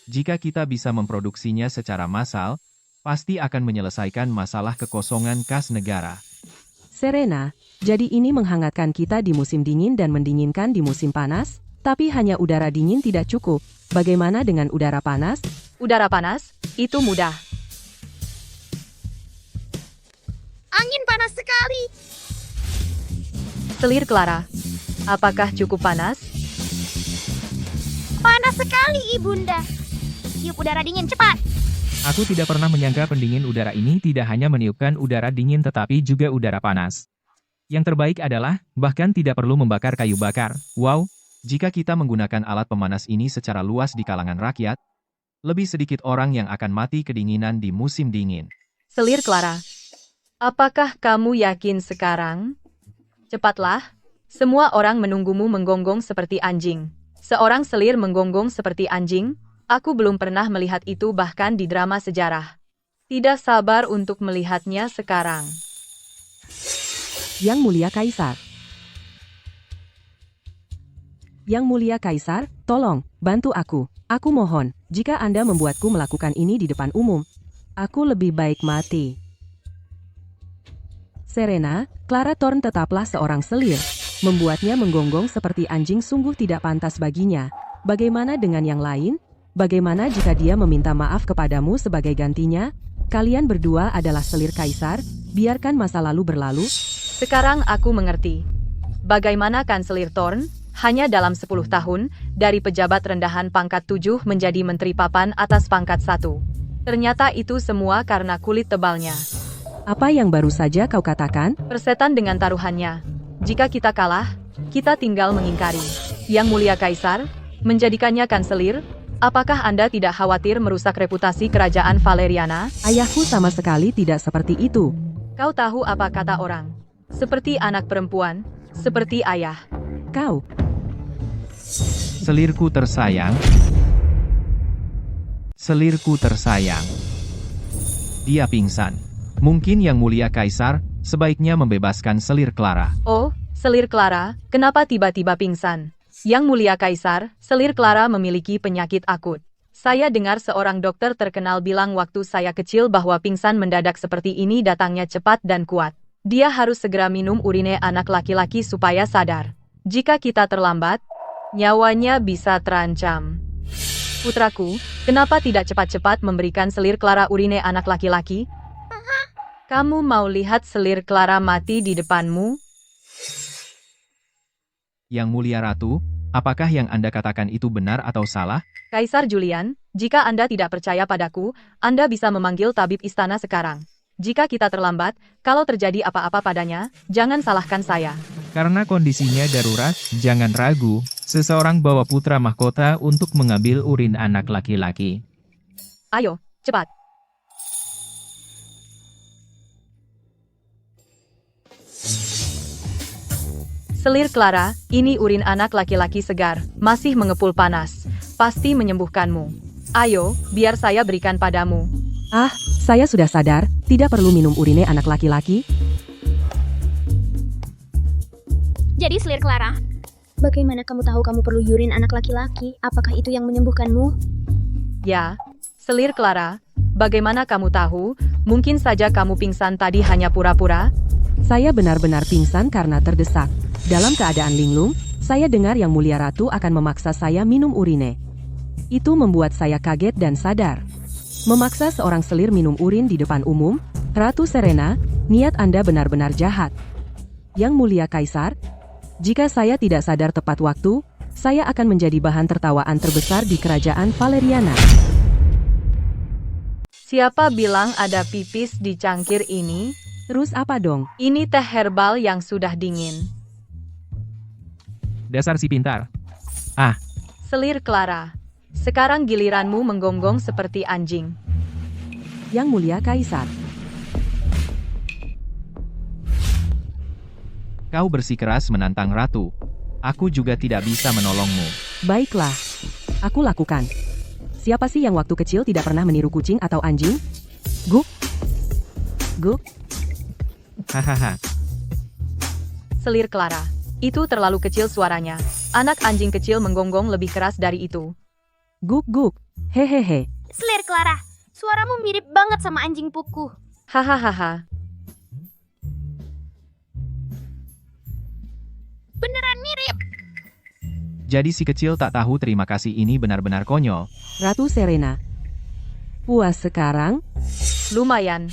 Jika kita bisa memproduksinya secara massal, pasti akan menyelesaikan masalah kekosongan kas negara. Serena, jadi ini menghangatkan kita di musim dingin dan mendinginkan di musim panas? Tapi hanya udara dingin tidak cukup. Bagaimana dengan udara panas? Udara panas? Itu mudah. Angin panas sekali. Selir Clara. Apakah cukup panas? Panas sekali, Ibunda. Tiup udara dingin, cepat. Aku tidak pernah menyangka pendingin udara ini tidak hanya meniupkan udara dingin tetapi juga udara panas. Yang terbaik adalah, bahkan tidak perlu membakar kayu bakar. Wow, Jika kita menggunakan alat pemanas ini secara luas di kalangan rakyat, lebih sedikit orang yang akan mati kedinginan di musim dingin. Selir Clara. Apakah kamu yakin sekarang? Cepatlah. Semua orang menunggumu menggonggong seperti anjing. Seorang selir menggonggong seperti anjing? Aku belum pernah melihat itu bahkan di drama sejarah. Tidak sabar untuk melihatnya sekarang. Yang Mulia Kaisar. Yang Mulia Kaisar, tolong, bantu aku. Aku mohon, jika Anda membuatku melakukan ini di depan umum, aku lebih baik mati. Serena, Clara Thorne tetaplah seorang selir. Membuatnya menggonggong seperti anjing sungguh tidak pantas baginya. Bagaimana dengan yang lain? Bagaimana jika dia meminta maaf kepadamu sebagai gantinya? Kalian berdua adalah selir kaisar, biarkan masa lalu berlalu. Sekarang aku mengerti. Bagaimana Kanselir Thorne, hanya dalam 10 tahun, dari pejabat rendahan pangkat 7 menjadi menteri papan atas pangkat 1. Ternyata itu semua karena kulit tebalnya. Apa yang baru saja kau katakan? Persetan dengan taruhannya. Jika kita kalah, kita tinggal mengingkari. Yang Mulia Kaisar, menjadikannya kanselir, apakah Anda tidak khawatir merusak reputasi kerajaan Valeriana? Ayahku sama sekali tidak seperti itu. Kau tahu apa kata orang? Seperti anak perempuan, seperti ayah. Kau, Selirku tersayang. Selirku tersayang. Dia pingsan. Mungkin Yang Mulia Kaisar sebaiknya membebaskan selir Clara. Oh, selir Clara, kenapa tiba-tiba pingsan? Yang Mulia Kaisar, selir Clara memiliki penyakit akut. Saya dengar seorang dokter terkenal bilang waktu saya kecil bahwa pingsan mendadak seperti ini datangnya cepat dan kuat. Dia harus segera minum urine anak laki-laki supaya sadar. Jika kita terlambat, nyawanya bisa terancam. Putraku, kenapa tidak cepat-cepat memberikan selir Clara urine anak laki-laki? Kamu mau lihat selir Clara mati di depanmu? Yang Mulia Ratu, apakah yang Anda katakan itu benar atau salah? Kaisar Julian, jika Anda tidak percaya padaku, Anda bisa memanggil tabib istana sekarang. Jika kita terlambat, kalau terjadi apa-apa padanya, jangan salahkan saya. Karena kondisinya darurat, jangan ragu, seseorang bawa putra mahkota untuk mengambil urin anak laki-laki. Ayo, cepat. Selir Clara, ini urin anak laki-laki segar, masih mengepul panas. Pasti menyembuhkanmu. Ayo, biar saya berikan padamu. Ah, saya sudah sadar, tidak perlu minum urine anak laki-laki. Jadi Selir Clara, bagaimana kamu tahu kamu perlu yurin anak laki-laki? Apakah itu yang menyembuhkanmu? Ya, Selir Clara, bagaimana kamu tahu? Mungkin saja kamu pingsan tadi hanya pura-pura? Saya benar-benar pingsan karena terdesak. Dalam keadaan linglung, saya dengar Yang Mulia Ratu akan memaksa saya minum urine. Itu membuat saya kaget dan sadar. Memaksa seorang selir minum urin di depan umum, Ratu Serena, niat Anda benar-benar jahat. Yang Mulia Kaisar, jika saya tidak sadar tepat waktu, saya akan menjadi bahan tertawaan terbesar di kerajaan Valeriana. Siapa bilang ada pipis di cangkir ini? Terus apa dong? Ini teh herbal yang sudah dingin. Dasar si pintar. Selir Clara, sekarang giliranmu menggonggong seperti anjing. Yang Mulia Kaisar, Kau bersikeras menantang Ratu. Aku juga tidak bisa menolongmu. baiklah. Aku lakukan. Siapa sih yang waktu kecil tidak pernah meniru kucing atau anjing? Guk. Guk. Hahaha. Selir Clara, itu terlalu kecil suaranya. Anak anjing kecil menggonggong lebih keras dari itu. Guk guk. Hehehe. Selir Clara, suaramu mirip banget sama anjing puku. Hahaha. Beneran mirip. Jadi si kecil tak tahu terima kasih ini benar-benar konyol. Ratu Serena. Puas sekarang? Lumayan.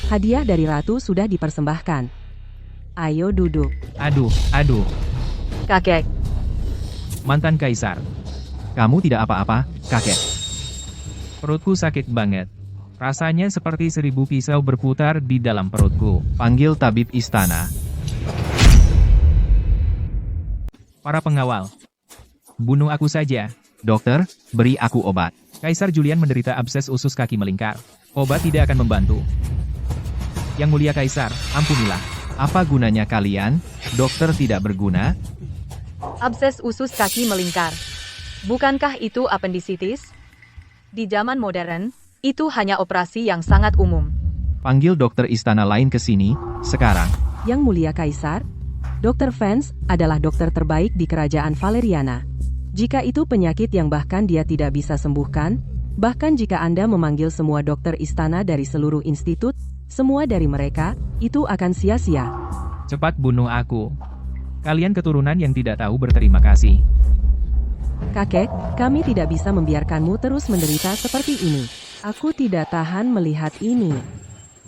Hadiah dari Ratu sudah dipersembahkan. Ayo duduk. Aduh, Kakek, mantan kaisar. Kamu tidak apa-apa, kakek. Perutku sakit banget. Rasanya seperti 1000 pisau berputar di dalam perutku. Panggil tabib istana. Para pengawal, bunuh aku saja. Dokter, beri aku obat. Kaisar Julian menderita abses usus kaki melingkar. Obat tidak akan membantu. Yang Mulia Kaisar, ampunilah. Apa gunanya kalian? Dokter tidak berguna? abses usus kaki melingkar. Bukankah itu apendisitis? Di zaman modern, itu hanya operasi yang sangat umum. Panggil dokter istana lain ke sini, sekarang. Yang Mulia Kaisar, Dr. Vance adalah dokter terbaik di kerajaan Valeriana. Jika itu penyakit yang bahkan dia tidak bisa sembuhkan, bahkan jika Anda memanggil semua dokter istana dari seluruh institut, semua dari mereka, itu akan sia-sia. Cepat bunuh aku. Kalian keturunan yang tidak tahu berterima kasih. Kakek, kami tidak bisa membiarkanmu terus menderita seperti ini. Aku tidak tahan melihat ini.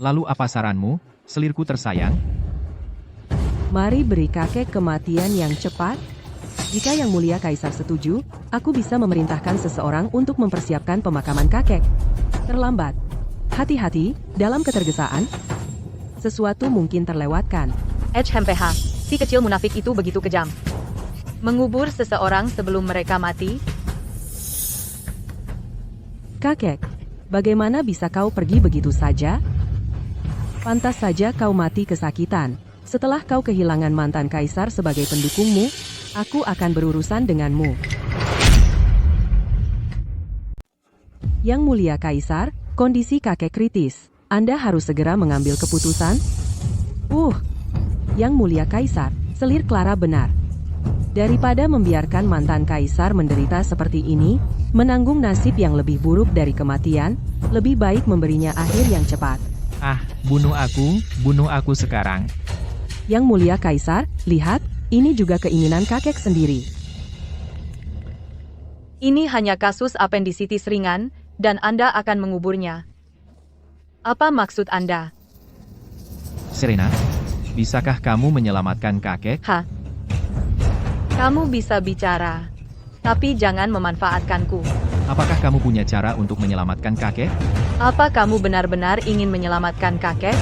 Lalu apa saranmu, selirku tersayang? Mari beri kakek kematian yang cepat. Jika Yang Mulia Kaisar setuju, aku bisa memerintahkan seseorang untuk mempersiapkan pemakaman kakek. Terlambat. Hati-hati, dalam ketergesaan, sesuatu mungkin terlewatkan. HMPH, si kecil munafik itu begitu kejam. Mengubur seseorang sebelum mereka mati? Kakek, bagaimana bisa kau pergi begitu saja? Pantas saja kau mati kesakitan. Setelah kau kehilangan mantan kaisar sebagai pendukungmu, aku akan berurusan denganmu. Yang Mulia Kaisar, kondisi kakek kritis. Anda harus segera mengambil keputusan. Yang Mulia Kaisar, selir Clara benar. Daripada membiarkan mantan kaisar menderita seperti ini, menanggung nasib yang lebih buruk dari kematian, lebih baik memberinya akhir yang cepat. Bunuh aku sekarang. Yang Mulia Kaisar, lihat, ini juga keinginan kakek sendiri. Ini hanya kasus apendisitis ringan, dan Anda akan menguburnya. Apa maksud Anda? Serena, bisakah kamu menyelamatkan kakek? Ha? Kamu bisa bicara, tapi jangan memanfaatkanku. Apakah kamu punya cara untuk menyelamatkan kakek? Apa kamu benar-benar ingin menyelamatkan kakek?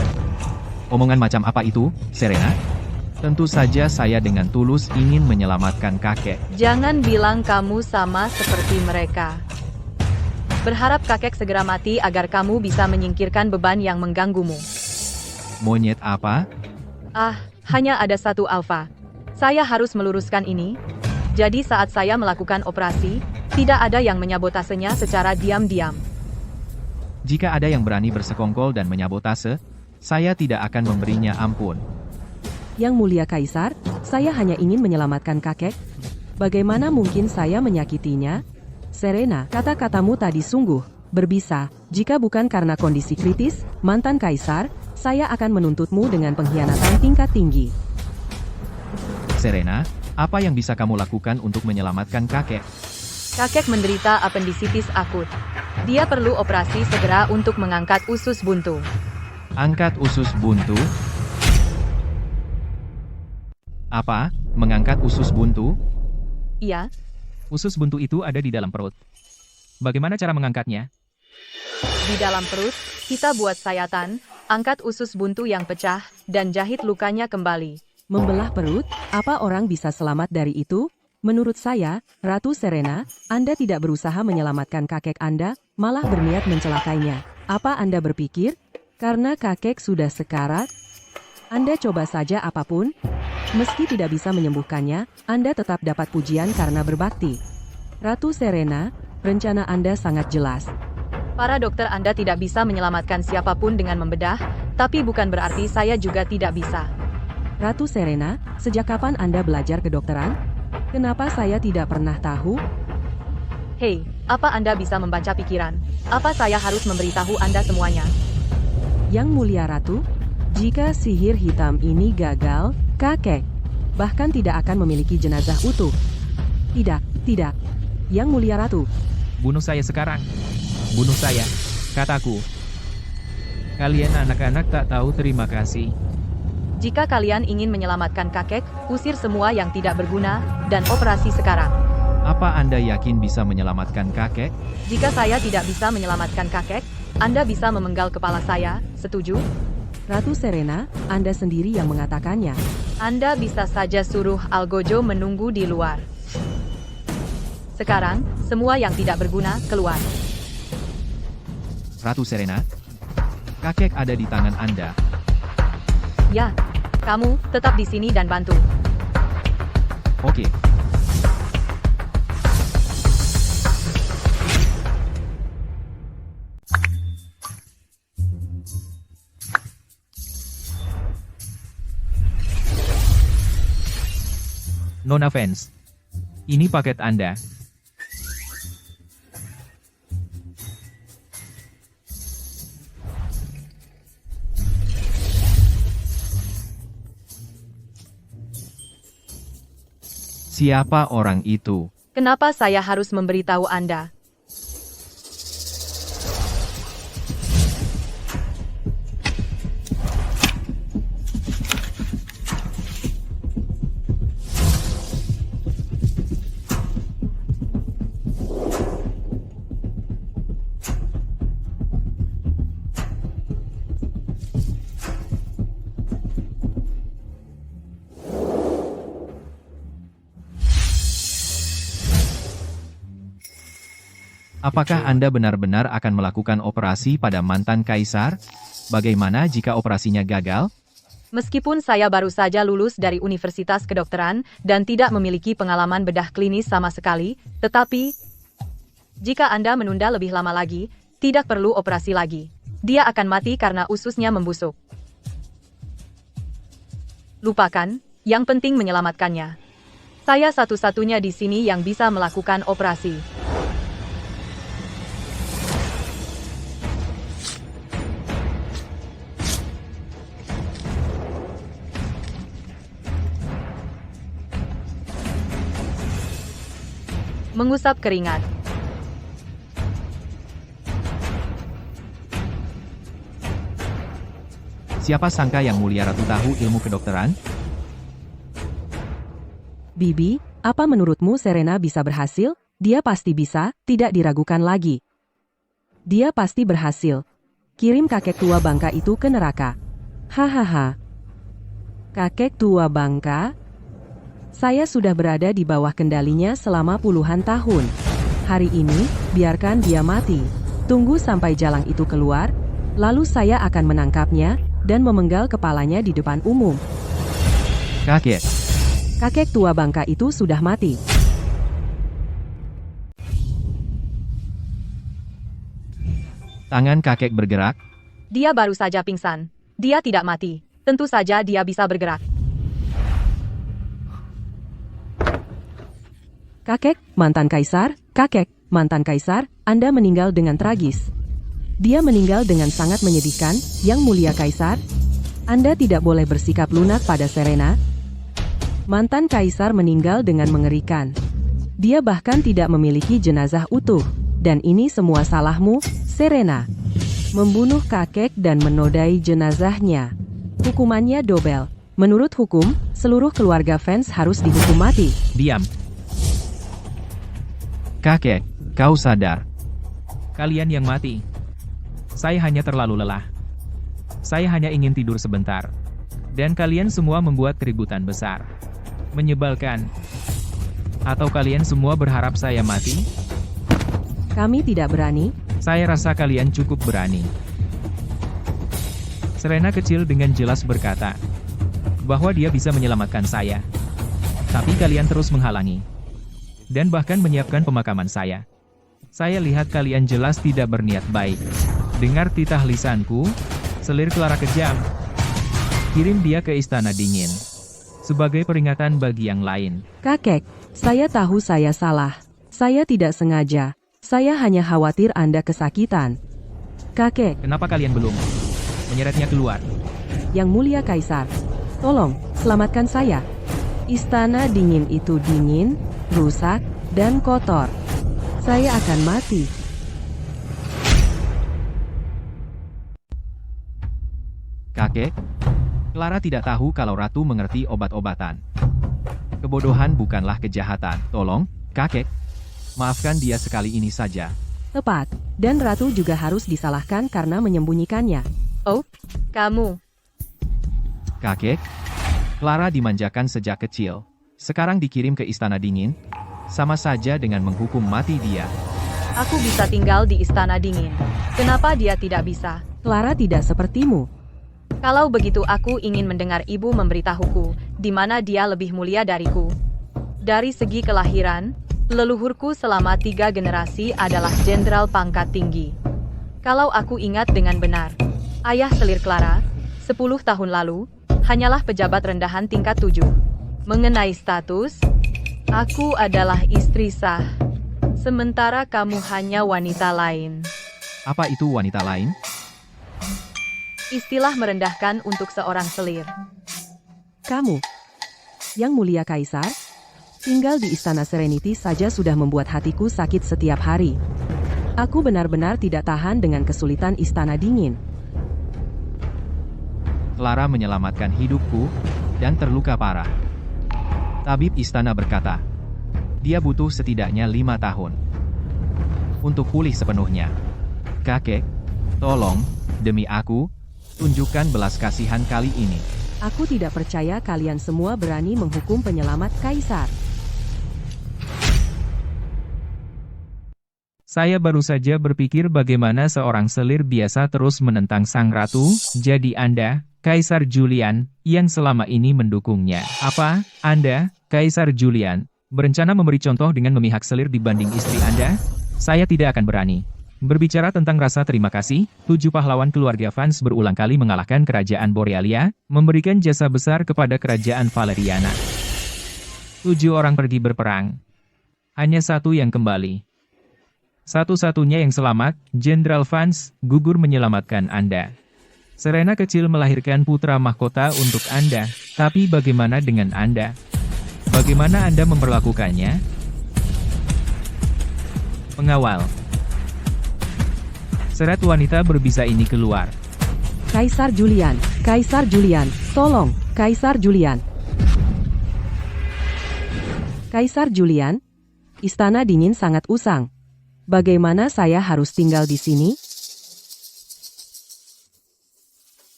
Omongan macam apa itu, Serena? Tentu saja saya dengan tulus ingin menyelamatkan kakek. Jangan bilang kamu sama seperti mereka. Berharap kakek segera mati agar kamu bisa menyingkirkan beban yang mengganggumu. Monyet apa? Hanya ada satu alfa. Saya harus meluruskan ini. Jadi saat saya melakukan operasi, tidak ada yang menyabotasenya secara diam-diam. Jika ada yang berani bersekongkol dan menyabotase, saya tidak akan memberinya ampun. Yang Mulia Kaisar, saya hanya ingin menyelamatkan kakek. Bagaimana mungkin saya menyakitinya? Serena, kata-katamu tadi sungguh berbisa. Jika bukan karena kondisi kritis, mantan Kaisar, saya akan menuntutmu dengan pengkhianatan tingkat tinggi. Serena, apa yang bisa kamu lakukan untuk menyelamatkan kakek? Kakek menderita apendisitis akut. Dia perlu operasi segera untuk mengangkat usus buntu. Angkat usus buntu? Apa? Mengangkat usus buntu? Iya, Usus buntu itu ada di dalam perut. Bagaimana cara mengangkatnya? di dalam perut, kita buat sayatan, angkat usus buntu yang pecah, dan jahit lukanya kembali. Membelah perut, apa orang bisa selamat dari itu? Menurut saya, Ratu Serena, Anda tidak berusaha menyelamatkan kakek Anda, malah berniat mencelakainya. Apa Anda berpikir? Karena kakek sudah sekarat, Anda coba saja apapun. Meski tidak bisa menyembuhkannya, Anda tetap dapat pujian karena berbakti. Ratu Serena, rencana Anda sangat jelas. Para dokter Anda tidak bisa menyelamatkan siapapun dengan membedah, tapi bukan berarti saya juga tidak bisa. Ratu Serena, sejak kapan Anda belajar kedokteran? Kenapa saya tidak pernah tahu? Hei, apa Anda bisa membaca pikiran? Apa saya harus memberitahu Anda semuanya? Yang Mulia Ratu, jika sihir hitam ini gagal, kakek bahkan tidak akan memiliki jenazah utuh. Tidak, tidak. Yang Mulia Ratu, Bunuh saya sekarang. Bunuh saya. Kataku. Kalian anak-anak tak tahu terima kasih. Jika kalian ingin menyelamatkan kakek, usir semua yang tidak berguna, dan operasi sekarang. Apa Anda yakin bisa menyelamatkan kakek? Jika saya tidak bisa menyelamatkan kakek, Anda bisa memenggal kepala saya, setuju? Ratu Serena, Anda sendiri yang mengatakannya. Anda bisa saja suruh Algojo menunggu di luar. Sekarang, semua yang tidak berguna, keluar. Ratu Serena, kakek ada di tangan Anda. Ya, kamu tetap di sini dan bantu. Oke. Non offense. Ini paket Anda. Siapa orang itu? Kenapa saya harus memberitahu Anda? Apakah Anda benar-benar akan melakukan operasi pada mantan kaisar? Bagaimana jika operasinya gagal? Meskipun saya baru saja lulus dari Universitas Kedokteran dan tidak memiliki pengalaman bedah klinis sama sekali, tetapi jika Anda menunda lebih lama lagi, tidak perlu operasi lagi. Dia akan mati karena ususnya membusuk. Lupakan, yang penting menyelamatkannya. Saya satu-satunya di sini yang bisa melakukan operasi. Mengusap keringat. Siapa sangka Yang Mulia Ratu tahu ilmu kedokteran? Bibi, apa menurutmu Serena bisa berhasil? Dia pasti bisa, tidak diragukan lagi. Dia pasti berhasil. Kirim kakek tua bangka itu ke neraka. Hahaha. Kakek tua bangka? Saya sudah berada di bawah kendalinya selama puluhan tahun. Hari ini, biarkan dia mati. Tunggu sampai jalang itu keluar, lalu saya akan menangkapnya dan memenggal kepalanya di depan umum. Kakek. Kakek tua bangka itu sudah mati. Tangan kakek bergerak. Dia baru saja pingsan. Dia tidak mati. Tentu saja dia bisa bergerak. Kakek, mantan kaisar, Anda meninggal dengan tragis. Dia meninggal dengan sangat menyedihkan, Yang Mulia Kaisar. Anda tidak boleh bersikap lunak pada Serena. Mantan kaisar meninggal dengan mengerikan. Dia bahkan tidak memiliki jenazah utuh. Dan ini semua salahmu, Serena. Membunuh kakek dan menodai jenazahnya. Hukumannya double. Menurut hukum, seluruh keluarga fans harus dihukum mati. Diam. Kakek, kau sadar. Kalian yang mati. Saya hanya terlalu lelah. Saya hanya ingin tidur sebentar. Dan kalian semua membuat keributan besar. Menyebalkan. Atau kalian semua berharap saya mati? Kami tidak berani. Saya rasa kalian cukup berani. Serena kecil dengan jelas berkata bahwa dia bisa menyelamatkan saya. Tapi kalian terus menghalangi. Dan bahkan menyiapkan pemakaman saya. Saya lihat kalian jelas tidak berniat baik. Dengar titah lisanku, selir Clara kejam. Kirim dia ke Istana Dingin. Sebagai peringatan bagi yang lain. Kakek, saya tahu saya salah. Saya tidak sengaja. Saya hanya khawatir Anda kesakitan. Kakek, Kenapa kalian belum menyeretnya keluar? Yang Mulia Kaisar, tolong, selamatkan saya. Istana Dingin itu dingin, rusak, dan kotor. Saya akan mati. Kakek, Clara tidak tahu kalau Ratu mengerti obat-obatan. Kebodohan bukanlah kejahatan. Tolong, kakek, maafkan dia sekali ini saja. Tepat, dan Ratu juga harus disalahkan karena menyembunyikannya. Oh, kamu. Kakek, Clara dimanjakan sejak kecil. Sekarang dikirim ke Istana Dingin, sama saja dengan menghukum mati dia. Aku bisa tinggal di Istana Dingin. Kenapa dia tidak bisa? Clara tidak sepertimu. Kalau begitu aku ingin mendengar ibu memberitahuku, di mana dia lebih mulia dariku. Dari segi kelahiran, leluhurku selama 3 generasi adalah jenderal pangkat tinggi. Kalau aku ingat dengan benar, ayah selir Clara, 10 tahun lalu, hanyalah pejabat rendahan tingkat 7. Mengenai status, aku adalah istri sah. Sementara kamu hanya wanita lain. Apa itu wanita lain? Istilah merendahkan untuk seorang selir. Kamu, Yang Mulia Kaisar, tinggal di Istana Serenity saja sudah membuat hatiku sakit setiap hari. Aku benar-benar tidak tahan dengan kesulitan Istana Dingin. Clara menyelamatkan hidupku, dan terluka parah. Tabib istana berkata, dia butuh setidaknya 5 tahun untuk pulih sepenuhnya. Kakek, tolong, demi aku, tunjukkan belas kasihan kali ini. Aku tidak percaya kalian semua berani menghukum penyelamat Kaisar. Saya baru saja berpikir bagaimana seorang selir biasa terus menentang sang ratu, jadi Anda, Kaisar Julian, yang selama ini mendukungnya. Apa, Anda, Kaisar Julian, berencana memberi contoh dengan memihak selir dibanding istri Anda? Saya tidak akan berani. Berbicara tentang rasa terima kasih, 7 pahlawan keluarga Vance berulang kali mengalahkan kerajaan Borealia, memberikan jasa besar kepada kerajaan Valeriana. 7 orang pergi berperang. Hanya 1 yang kembali. Satu-satunya yang selamat, Jenderal Vance, gugur menyelamatkan Anda. Serena kecil melahirkan putra mahkota untuk Anda, tapi bagaimana dengan Anda? Bagaimana Anda memperlakukannya? Pengawal. Seret wanita berbisa ini keluar. Kaisar Julian, Kaisar Julian, tolong, Kaisar Julian. Kaisar Julian, istana dingin sangat usang. Bagaimana saya harus tinggal di sini?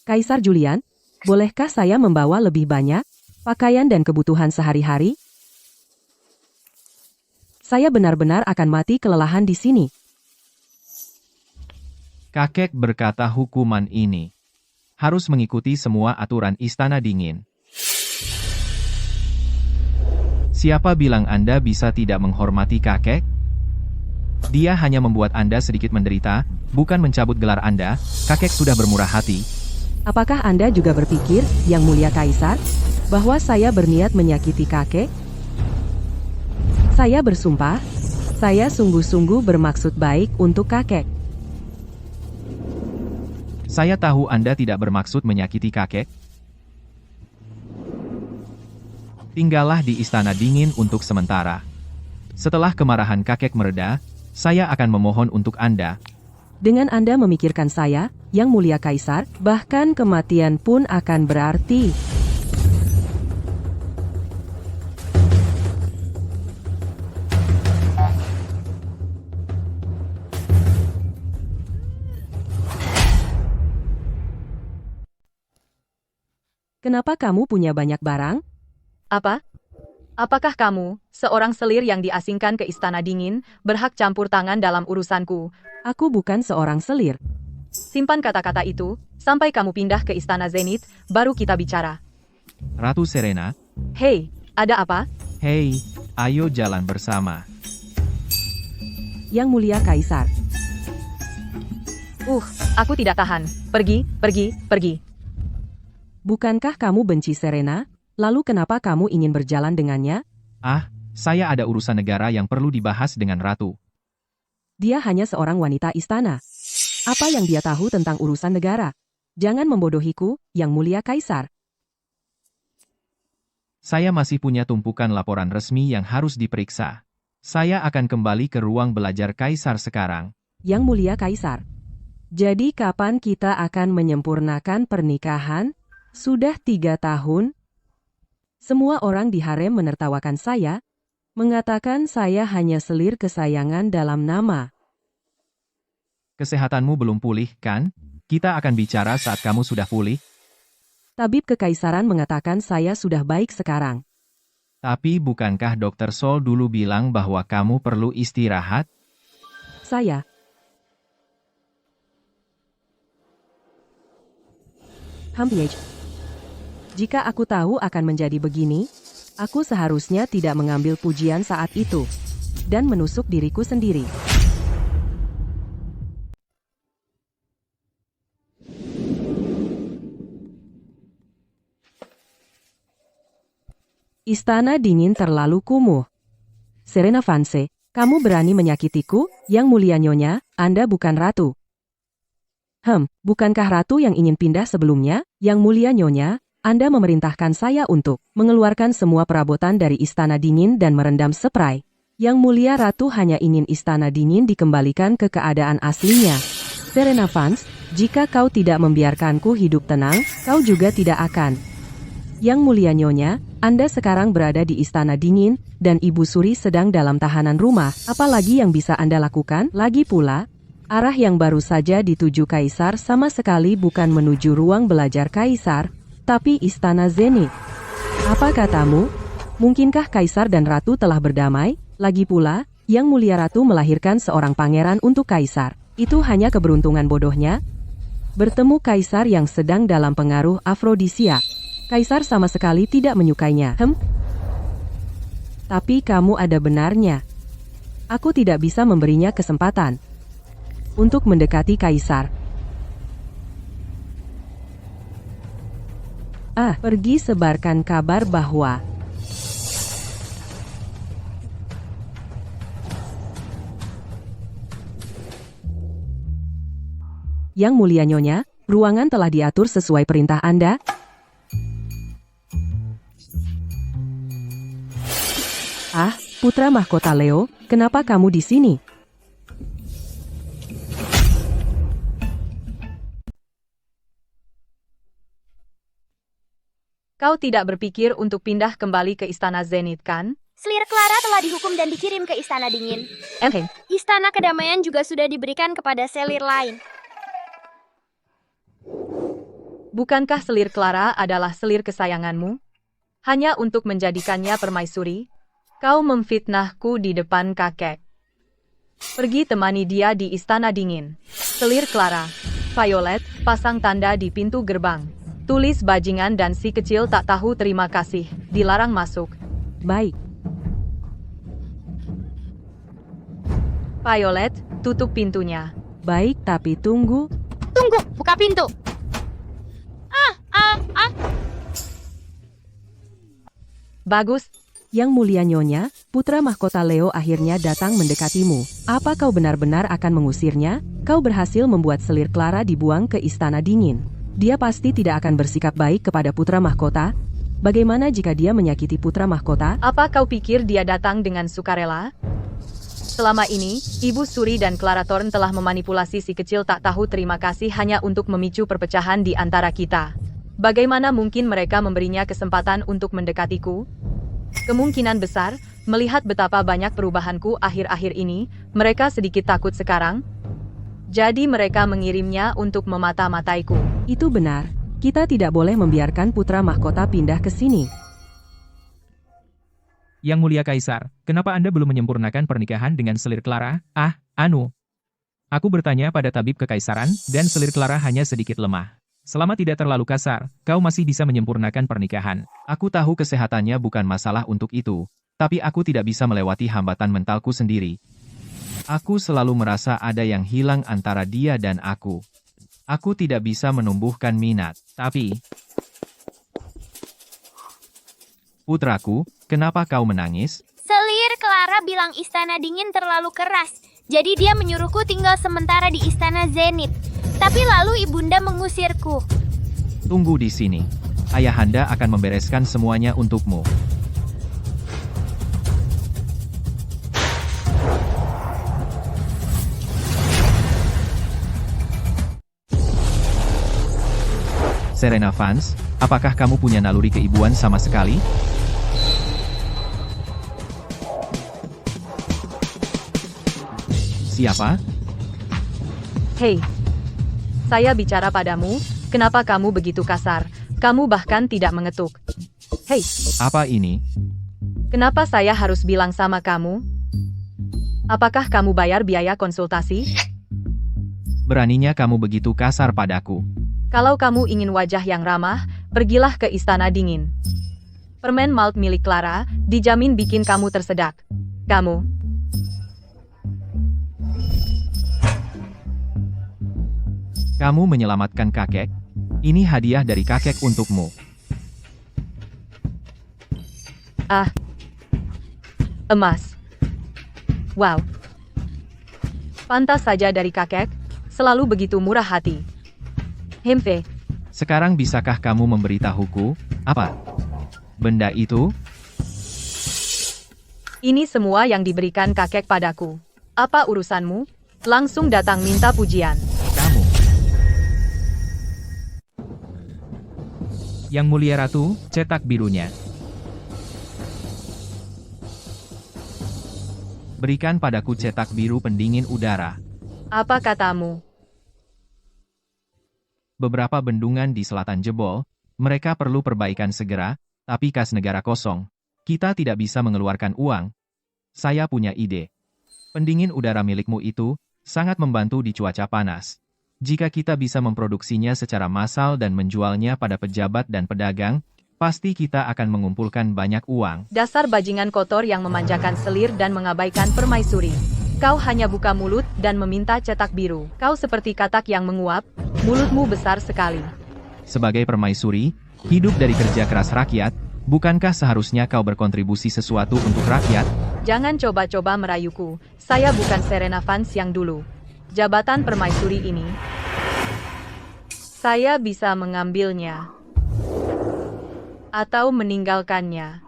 Kaisar Julian, bolehkah saya membawa lebih banyak pakaian dan kebutuhan sehari-hari? Saya benar-benar akan mati kelelahan di sini. Kakek berkata hukuman ini harus mengikuti semua aturan istana dingin. Siapa bilang Anda bisa tidak menghormati kakek? Dia hanya membuat Anda sedikit menderita, bukan mencabut gelar Anda. Kakek sudah bermurah hati. Apakah Anda juga berpikir, Yang Mulia Kaisar, bahwa saya berniat menyakiti kakek? Saya bersumpah, saya sungguh-sungguh bermaksud baik untuk kakek. Saya tahu Anda tidak bermaksud menyakiti kakek. Tinggallah di istana dingin untuk sementara. Setelah kemarahan kakek mereda, saya akan memohon untuk Anda. Dengan Anda memikirkan saya, Yang Mulia Kaisar, bahkan kematian pun akan berarti. Kenapa kamu punya banyak barang? Apa? Apakah kamu, seorang selir yang diasingkan ke istana dingin, berhak campur tangan dalam urusanku? Aku bukan seorang selir. Simpan kata-kata itu, sampai kamu pindah ke istana Zenith, baru kita bicara. Ratu Serena, Hei, ada apa? hei, ayo jalan bersama. Yang Mulia Kaisar. Aku tidak tahan. Pergi, pergi, pergi. Bukankah kamu benci Serena? Lalu kenapa kamu ingin berjalan dengannya? Ah, saya ada urusan negara yang perlu dibahas dengan Ratu. Dia hanya seorang wanita istana. Apa yang dia tahu tentang urusan negara? Jangan membodohiku, Yang Mulia Kaisar. Saya masih punya tumpukan laporan resmi yang harus diperiksa. Saya akan kembali ke ruang belajar Kaisar sekarang. Yang Mulia Kaisar. Jadi kapan kita akan menyempurnakan pernikahan? Sudah 3 tahun. Semua orang di harem menertawakan saya, mengatakan saya hanya selir kesayangan dalam nama. Kesehatanmu belum pulih, kan? Kita akan bicara saat kamu sudah pulih. Tabib kekaisaran mengatakan saya sudah baik sekarang. Tapi bukankah Dr. Sol dulu bilang bahwa kamu perlu istirahat? Saya. Hampir. Jika aku tahu akan menjadi begini, aku seharusnya tidak mengambil pujian saat itu dan menusuk diriku sendiri. Istana dingin terlalu kumuh. Serena Vance, kamu berani menyakitiku, Yang Mulia Nyonya, Anda bukan ratu. Bukankah ratu yang ingin pindah sebelumnya, Yang Mulia Nyonya? Anda memerintahkan saya untuk mengeluarkan semua perabotan dari istana dingin dan merendam spray. Yang Mulia Ratu hanya ingin istana dingin dikembalikan ke keadaan aslinya. Serena Vance, jika kau tidak membiarkanku hidup tenang, kau juga tidak akan. Yang Mulia Nyonya, Anda sekarang berada di istana dingin, dan Ibu Suri sedang dalam tahanan rumah. Apalagi yang bisa Anda lakukan? Lagi pula, arah yang baru saja dituju Kaisar sama sekali bukan menuju ruang belajar Kaisar, tapi istana Zenith. Apa katamu? Mungkinkah Kaisar dan Ratu telah berdamai? Lagi pula, Yang Mulia Ratu melahirkan seorang pangeran untuk Kaisar. Itu hanya keberuntungan bodohnya. Bertemu Kaisar yang sedang dalam pengaruh afrodisiak. Kaisar sama sekali tidak menyukainya. Tapi kamu ada benarnya. Aku tidak bisa memberinya kesempatan untuk mendekati Kaisar. Pergi sebarkan kabar bahwa Yang Mulia Nyonya, ruangan telah diatur sesuai perintah Anda. Putra mahkota Leo, kenapa kamu di sini? Kau tidak berpikir untuk pindah kembali ke Istana Zenith, kan? Selir Clara telah dihukum dan dikirim ke Istana Dingin. Istana Kedamaian juga sudah diberikan kepada selir lain. Bukankah selir Clara adalah selir kesayanganmu? Hanya untuk menjadikannya permaisuri? Kau memfitnahku di depan kakek. Pergi temani dia di Istana Dingin. Selir Clara. Violet, pasang tanda di pintu gerbang. Tulis bajingan dan si kecil tak tahu terima kasih. Dilarang masuk. Baik. Violet, tutup pintunya. Baik, tapi tunggu. Tunggu, buka pintu. Bagus. Yang mulia Nyonya, putra mahkota Leo akhirnya datang mendekatimu. Apa kau benar-benar akan mengusirnya? Kau berhasil membuat selir Clara dibuang ke Istana Dingin. Dia pasti tidak akan bersikap baik kepada putra mahkota. Bagaimana jika dia menyakiti putra mahkota? Apa kau pikir dia datang dengan sukarela? Selama ini, Ibu Suri dan Clara Thorne telah memanipulasi si kecil tak tahu terima kasih hanya untuk memicu perpecahan di antara kita. Bagaimana mungkin mereka memberinya kesempatan untuk mendekatiku? Kemungkinan besar, melihat betapa banyak perubahanku akhir-akhir ini, mereka sedikit takut sekarang. Jadi mereka mengirimnya untuk memata-mataiku. Itu benar. Kita tidak boleh membiarkan putra mahkota pindah ke sini. Yang mulia Kaisar, kenapa Anda belum menyempurnakan pernikahan dengan selir Clara? Aku bertanya pada tabib kekaisaran, dan selir Clara hanya sedikit lemah. Selama tidak terlalu kasar, kau masih bisa menyempurnakan pernikahan. Aku tahu kesehatannya bukan masalah untuk itu, tapi aku tidak bisa melewati hambatan mentalku sendiri. Aku selalu merasa ada yang hilang antara dia dan aku. Aku tidak bisa menumbuhkan minat, tapi... Putraku, kenapa kau menangis? Selir Clara bilang Istana Dingin terlalu keras. Jadi dia menyuruhku tinggal sementara di Istana Zenith. Tapi lalu ibunda mengusirku. Tunggu di sini. Ayahanda akan membereskan semuanya untukmu. Serena Vance, apakah kamu punya naluri keibuan sama sekali? Siapa? Hei, saya bicara padamu, kenapa kamu begitu kasar? Kamu bahkan tidak mengetuk. Hei, Apa ini? kenapa saya harus bilang sama kamu? Apakah kamu bayar biaya konsultasi? Beraninya kamu begitu kasar padaku. Kalau kamu ingin wajah yang ramah, pergilah ke Istana Dingin. Permen malt milik Clara, dijamin bikin kamu tersedak. Kamu. Kamu menyelamatkan kakek? Ini hadiah dari kakek untukmu. Emas. Wow. Pantas saja dari kakek, selalu begitu murah hati. Hemfe, Sekarang bisakah kamu memberitahuku, apa? Benda itu? ini semua yang diberikan kakek padaku. Apa urusanmu? Langsung datang minta pujian. Kamu. Yang mulia Ratu, cetak birunya. Berikan padaku cetak biru pendingin udara. Apa katamu? Beberapa bendungan di selatan jebol, mereka perlu perbaikan segera, tapi kas negara kosong. Kita tidak bisa mengeluarkan uang. Saya punya ide. Pendingin udara milikmu itu sangat membantu di cuaca panas. Jika kita bisa memproduksinya secara massal dan menjualnya pada pejabat dan pedagang, pasti kita akan mengumpulkan banyak uang. Dasar bajingan kotor yang memanjakan selir dan mengabaikan permaisuri. Kau hanya buka mulut dan meminta cetak biru. Kau seperti katak yang menguap, mulutmu besar sekali. Sebagai permaisuri, hidup dari kerja keras rakyat, bukankah seharusnya kau berkontribusi sesuatu untuk rakyat? Jangan coba-coba merayuku. Saya bukan Serena Vance yang dulu. Jabatan permaisuri ini, saya bisa mengambilnya atau meninggalkannya.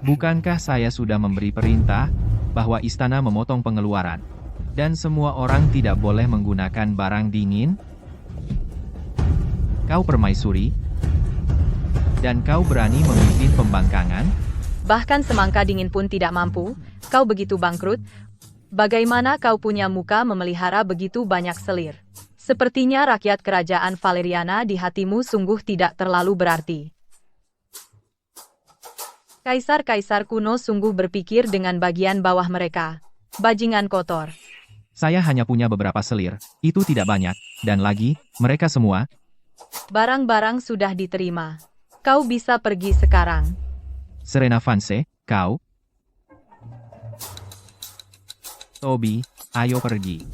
Bukankah saya sudah memberi perintah? bahwa istana memotong pengeluaran. Dan semua orang tidak boleh menggunakan barang dingin. Kau permaisuri, dan kau berani memimpin pembangkangan? Bahkan semangka dingin pun tidak mampu, kau begitu bangkrut. Bagaimana kau punya muka memelihara begitu banyak selir? Sepertinya rakyat kerajaan Valeriana di hatimu sungguh tidak terlalu berarti. Kaisar-kaisar kuno sungguh berpikir dengan bagian bawah mereka. Bajingan kotor. Saya hanya punya beberapa selir, itu tidak banyak, dan lagi, mereka semua. Barang-barang sudah diterima. Kau bisa pergi sekarang. Serena Vance, kau. Toby, ayo pergi.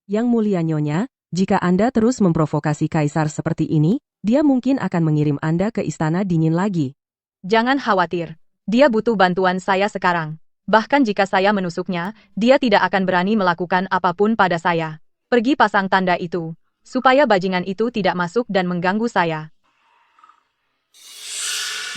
Yang mulia Nyonya, jika Anda terus memprovokasi kaisar seperti ini, dia mungkin akan mengirim Anda ke istana dingin lagi. Jangan khawatir. Dia butuh bantuan saya sekarang. Bahkan jika saya menusuknya, dia tidak akan berani melakukan apapun pada saya. Pergi pasang tanda itu, supaya bajingan itu tidak masuk dan mengganggu saya.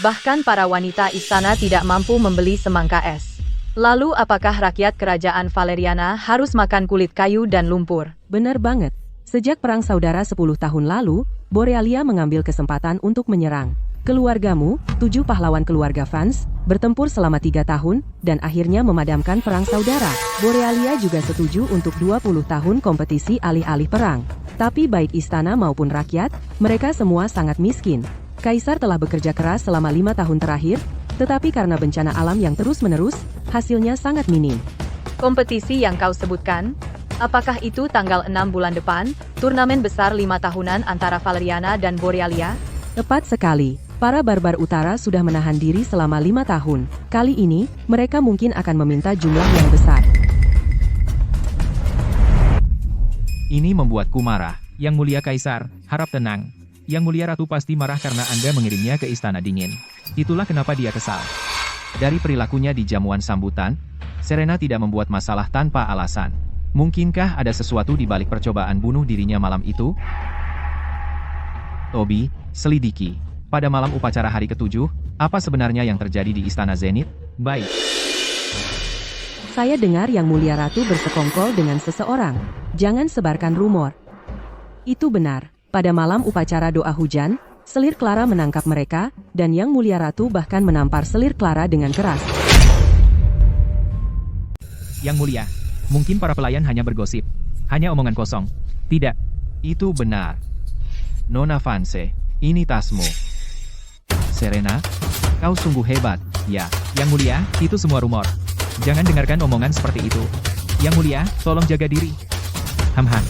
Bahkan para wanita istana tidak mampu membeli semangka es. Lalu apakah rakyat kerajaan Valeriana harus makan kulit kayu dan lumpur? Benar banget. Sejak Perang Saudara 10 tahun lalu, Borealia mengambil kesempatan untuk menyerang. Keluargamu, 7 pahlawan keluarga Vance, bertempur selama 3 tahun, dan akhirnya memadamkan Perang Saudara. Borealia juga setuju untuk 20 tahun kompetisi alih-alih perang. Tapi baik istana maupun rakyat, mereka semua sangat miskin. Kaisar telah bekerja keras selama 5 tahun terakhir, tetapi karena bencana alam yang terus-menerus, hasilnya sangat minim. Kompetisi yang kau sebutkan? Apakah itu tanggal 6 bulan depan, turnamen besar 5 tahunan antara Valeriana dan Borealia? Tepat sekali. Para barbar utara sudah menahan diri selama 5 tahun. Kali ini, mereka mungkin akan meminta jumlah yang besar. Ini membuatku marah. Yang mulia Kaisar, harap tenang. Yang mulia Ratu pasti marah karena Anda mengirimnya ke istana dingin. Itulah kenapa dia kesal. Dari perilakunya di jamuan sambutan, Serena tidak membuat masalah tanpa alasan. Mungkinkah ada sesuatu di balik percobaan bunuh dirinya malam itu? Toby, selidiki. Pada malam upacara hari ke-7, apa sebenarnya yang terjadi di Istana Zenith? Baik. Saya dengar Yang Mulia Ratu bersekongkol dengan seseorang. Jangan sebarkan rumor. Itu benar. Pada malam upacara doa hujan, selir Clara menangkap mereka, dan Yang Mulia Ratu bahkan menampar selir Clara dengan keras. Yang mulia, mungkin para pelayan hanya bergosip. Hanya omongan kosong. Tidak. Itu benar. Nona Vance, ini tasmu. Serena, kau sungguh hebat, ya. Yang mulia, itu semua rumor. Jangan dengarkan omongan seperti itu. Yang mulia, tolong jaga diri. Hamha.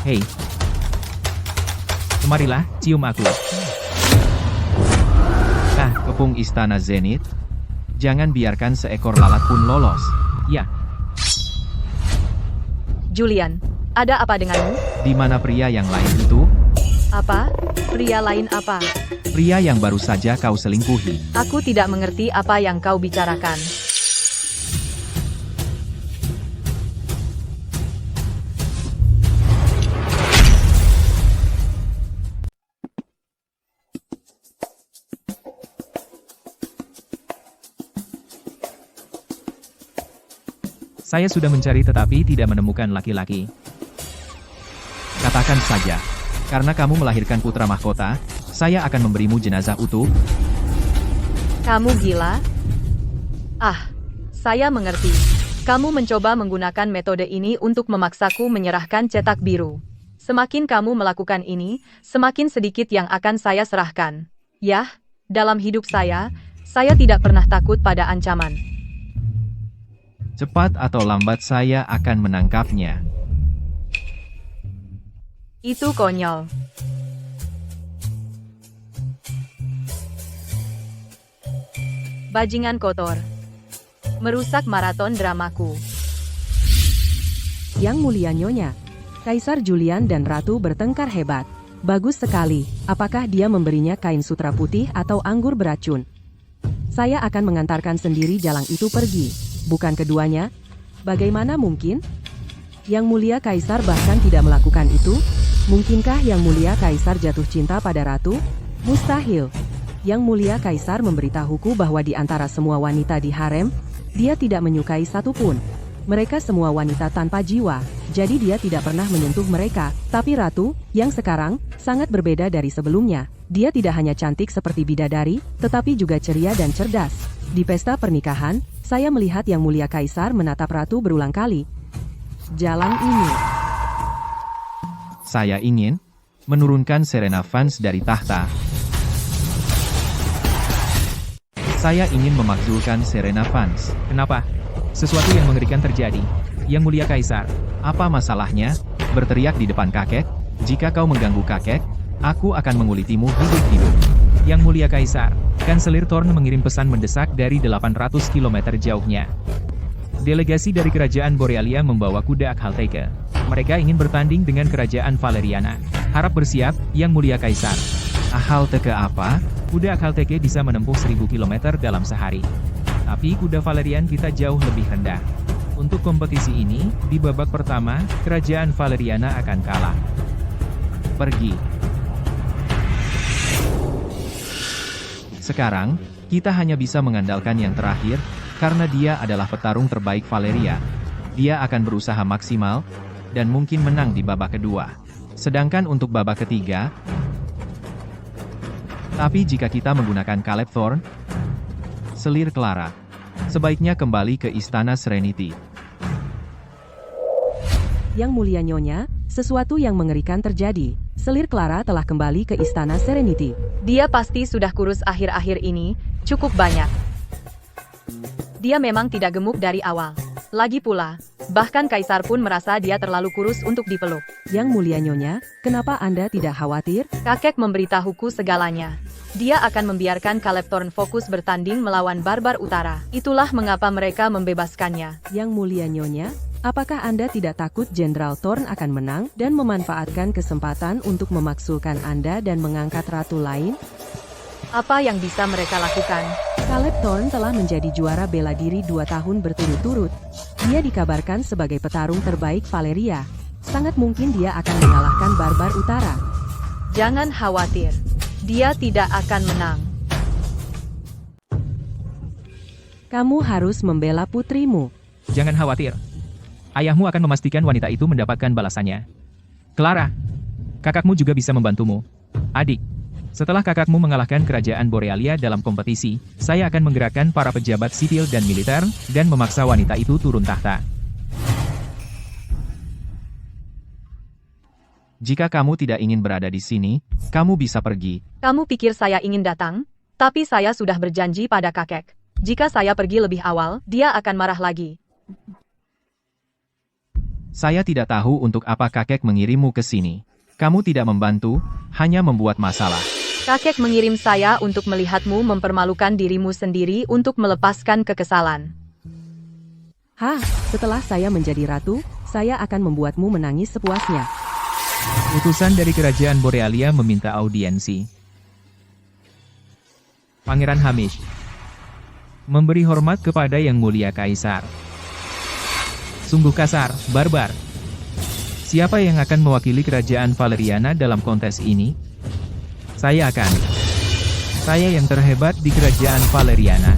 Hei. Kemarilah, cium aku. Kepung Istana Zenith. Jangan biarkan seekor lalat pun lolos. Ya, Julian, ada apa denganmu? Di mana pria yang lain itu? Apa? Pria lain apa? Pria yang baru saja kau selingkuhi. Aku tidak mengerti apa yang kau bicarakan. saya sudah mencari tetapi tidak menemukan laki-laki. Katakan saja, karena kamu melahirkan putra mahkota, saya akan memberimu jenazah utuh. Kamu gila? Saya mengerti. Kamu mencoba menggunakan metode ini untuk memaksaku menyerahkan cetak biru. Semakin kamu melakukan ini, semakin sedikit yang akan saya serahkan. Yah, dalam hidup saya tidak pernah takut pada ancaman. Cepat atau lambat saya akan menangkapnya. Itu konyol. Bajingan kotor. Merusak maraton dramaku. Yang Mulia Nyonya, Kaisar Julian dan Ratu bertengkar hebat. Bagus sekali. Apakah dia memberinya kain sutra putih atau anggur beracun? Saya akan mengantarkan sendiri jalang itu pergi. Bukan keduanya? Bagaimana mungkin? Yang Mulia Kaisar bahkan tidak melakukan itu? Mungkinkah Yang Mulia Kaisar jatuh cinta pada Ratu? Mustahil. Yang Mulia Kaisar memberitahuku bahwa di antara semua wanita di harem, dia tidak menyukai satupun. Mereka semua wanita tanpa jiwa, jadi dia tidak pernah menyentuh mereka. Tapi Ratu, yang sekarang, sangat berbeda dari sebelumnya. Dia tidak hanya cantik seperti bidadari, tetapi juga ceria dan cerdas. Di pesta pernikahan, saya melihat Yang Mulia Kaisar menatap Ratu berulang kali. Jalan ini. Saya ingin menurunkan Serena Vance dari tahta. Saya ingin memakzulkan Serena Vance. Kenapa? Sesuatu yang mengerikan terjadi. Yang Mulia Kaisar. Apa masalahnya? Berteriak di depan kakek? Jika kau mengganggu kakek, aku akan mengulitimu hidup-hidup. Yang Mulia Kaisar. Kanselir Thorn mengirim pesan mendesak dari 800 km jauhnya. Delegasi dari Kerajaan Borealia membawa kuda Akhalteke. Mereka ingin bertanding dengan Kerajaan Valeriana. Harap bersiap, Yang Mulia Kaisar. Akhalteke apa? Kuda Akhalteke bisa menempuh 1000 km dalam sehari. Tapi kuda Valerian kita jauh lebih rendah. Untuk kompetisi ini, di babak pertama, Kerajaan Valeriana akan kalah. Pergi. Sekarang, kita hanya bisa mengandalkan yang terakhir, karena dia adalah petarung terbaik Valeria. Dia akan berusaha maksimal, dan mungkin menang di babak kedua. Sedangkan untuk babak ketiga, tapi jika kita menggunakan Caleb Thorn, selir Clara, sebaiknya kembali ke Istana Serenity. Yang Mulia Nyonya, sesuatu yang mengerikan terjadi. Selir Clara telah kembali ke Istana Serenity. Dia pasti sudah kurus akhir-akhir ini, cukup banyak. Dia memang tidak gemuk dari awal. Lagi pula, bahkan Kaisar pun merasa dia terlalu kurus untuk dipeluk. Yang Mulia Nyonya, kenapa Anda tidak khawatir? Kakek memberitahuku segalanya. Dia akan membiarkan Caleb Thorn fokus bertanding melawan Barbar Utara. Itulah mengapa mereka membebaskannya. Yang Mulia Nyonya, apakah Anda tidak takut Jenderal Thorn akan menang dan memanfaatkan kesempatan untuk memaksulkan Anda dan mengangkat ratu lain? Apa yang bisa mereka lakukan? Caleb Thorn telah menjadi juara bela diri 2 tahun berturut-turut. Dia dikabarkan sebagai petarung terbaik Valeria. Sangat mungkin dia akan mengalahkan Barbar Utara. Jangan khawatir. Dia tidak akan menang. Kamu harus membela putrimu. Jangan khawatir. Ayahmu akan memastikan wanita itu mendapatkan balasannya. Clara, kakakmu juga bisa membantumu. Adik, setelah kakakmu mengalahkan Kerajaan Borealia dalam kompetisi, saya akan menggerakkan para pejabat sipil dan militer, dan memaksa wanita itu turun tahta. Jika kamu tidak ingin berada di sini, kamu bisa pergi. Kamu pikir saya ingin datang? Tapi saya sudah berjanji pada kakek. Jika saya pergi lebih awal, dia akan marah lagi. Saya tidak tahu untuk apa kakek mengirimmu ke sini. Kamu tidak membantu, hanya membuat masalah. Kakek mengirim saya untuk melihatmu mempermalukan dirimu sendiri untuk melepaskan kekesalan. Hah, setelah saya menjadi ratu, saya akan membuatmu menangis sepuasnya. Utusan dari Kerajaan Borealia meminta audiensi. Pangeran Hamish memberi hormat kepada Yang Mulia Kaisar. Sungguh kasar, barbar. Siapa yang akan mewakili Kerajaan Valeriana dalam kontes ini? Saya akan. Saya yang terhebat di Kerajaan Valeriana.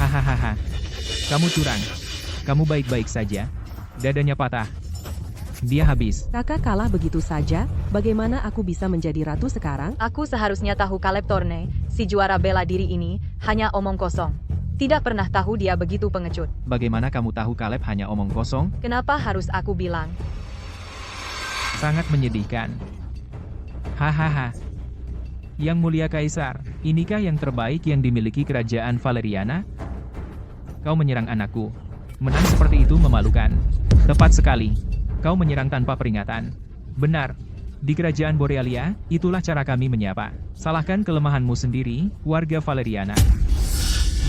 Hahaha. Kamu curang. Kamu baik-baik saja. Dadanya patah. Dia habis. Kakak kalah begitu saja, bagaimana aku bisa menjadi ratu sekarang? Aku seharusnya tahu Caleb Thorne, si juara bela diri ini, hanya omong kosong. Tidak pernah tahu dia begitu pengecut. Bagaimana kamu tahu Caleb hanya omong kosong? Kenapa harus aku bilang? Sangat menyedihkan. Hahaha. Yang Mulia Kaisar, inikah yang terbaik yang dimiliki Kerajaan Valeriana? Kau menyerang anakku. Menang seperti itu memalukan. Tepat sekali. Kau menyerang tanpa peringatan. Benar. Di Kerajaan Borealia, itulah cara kami menyapa. Salahkan kelemahanmu sendiri, warga Valeriana.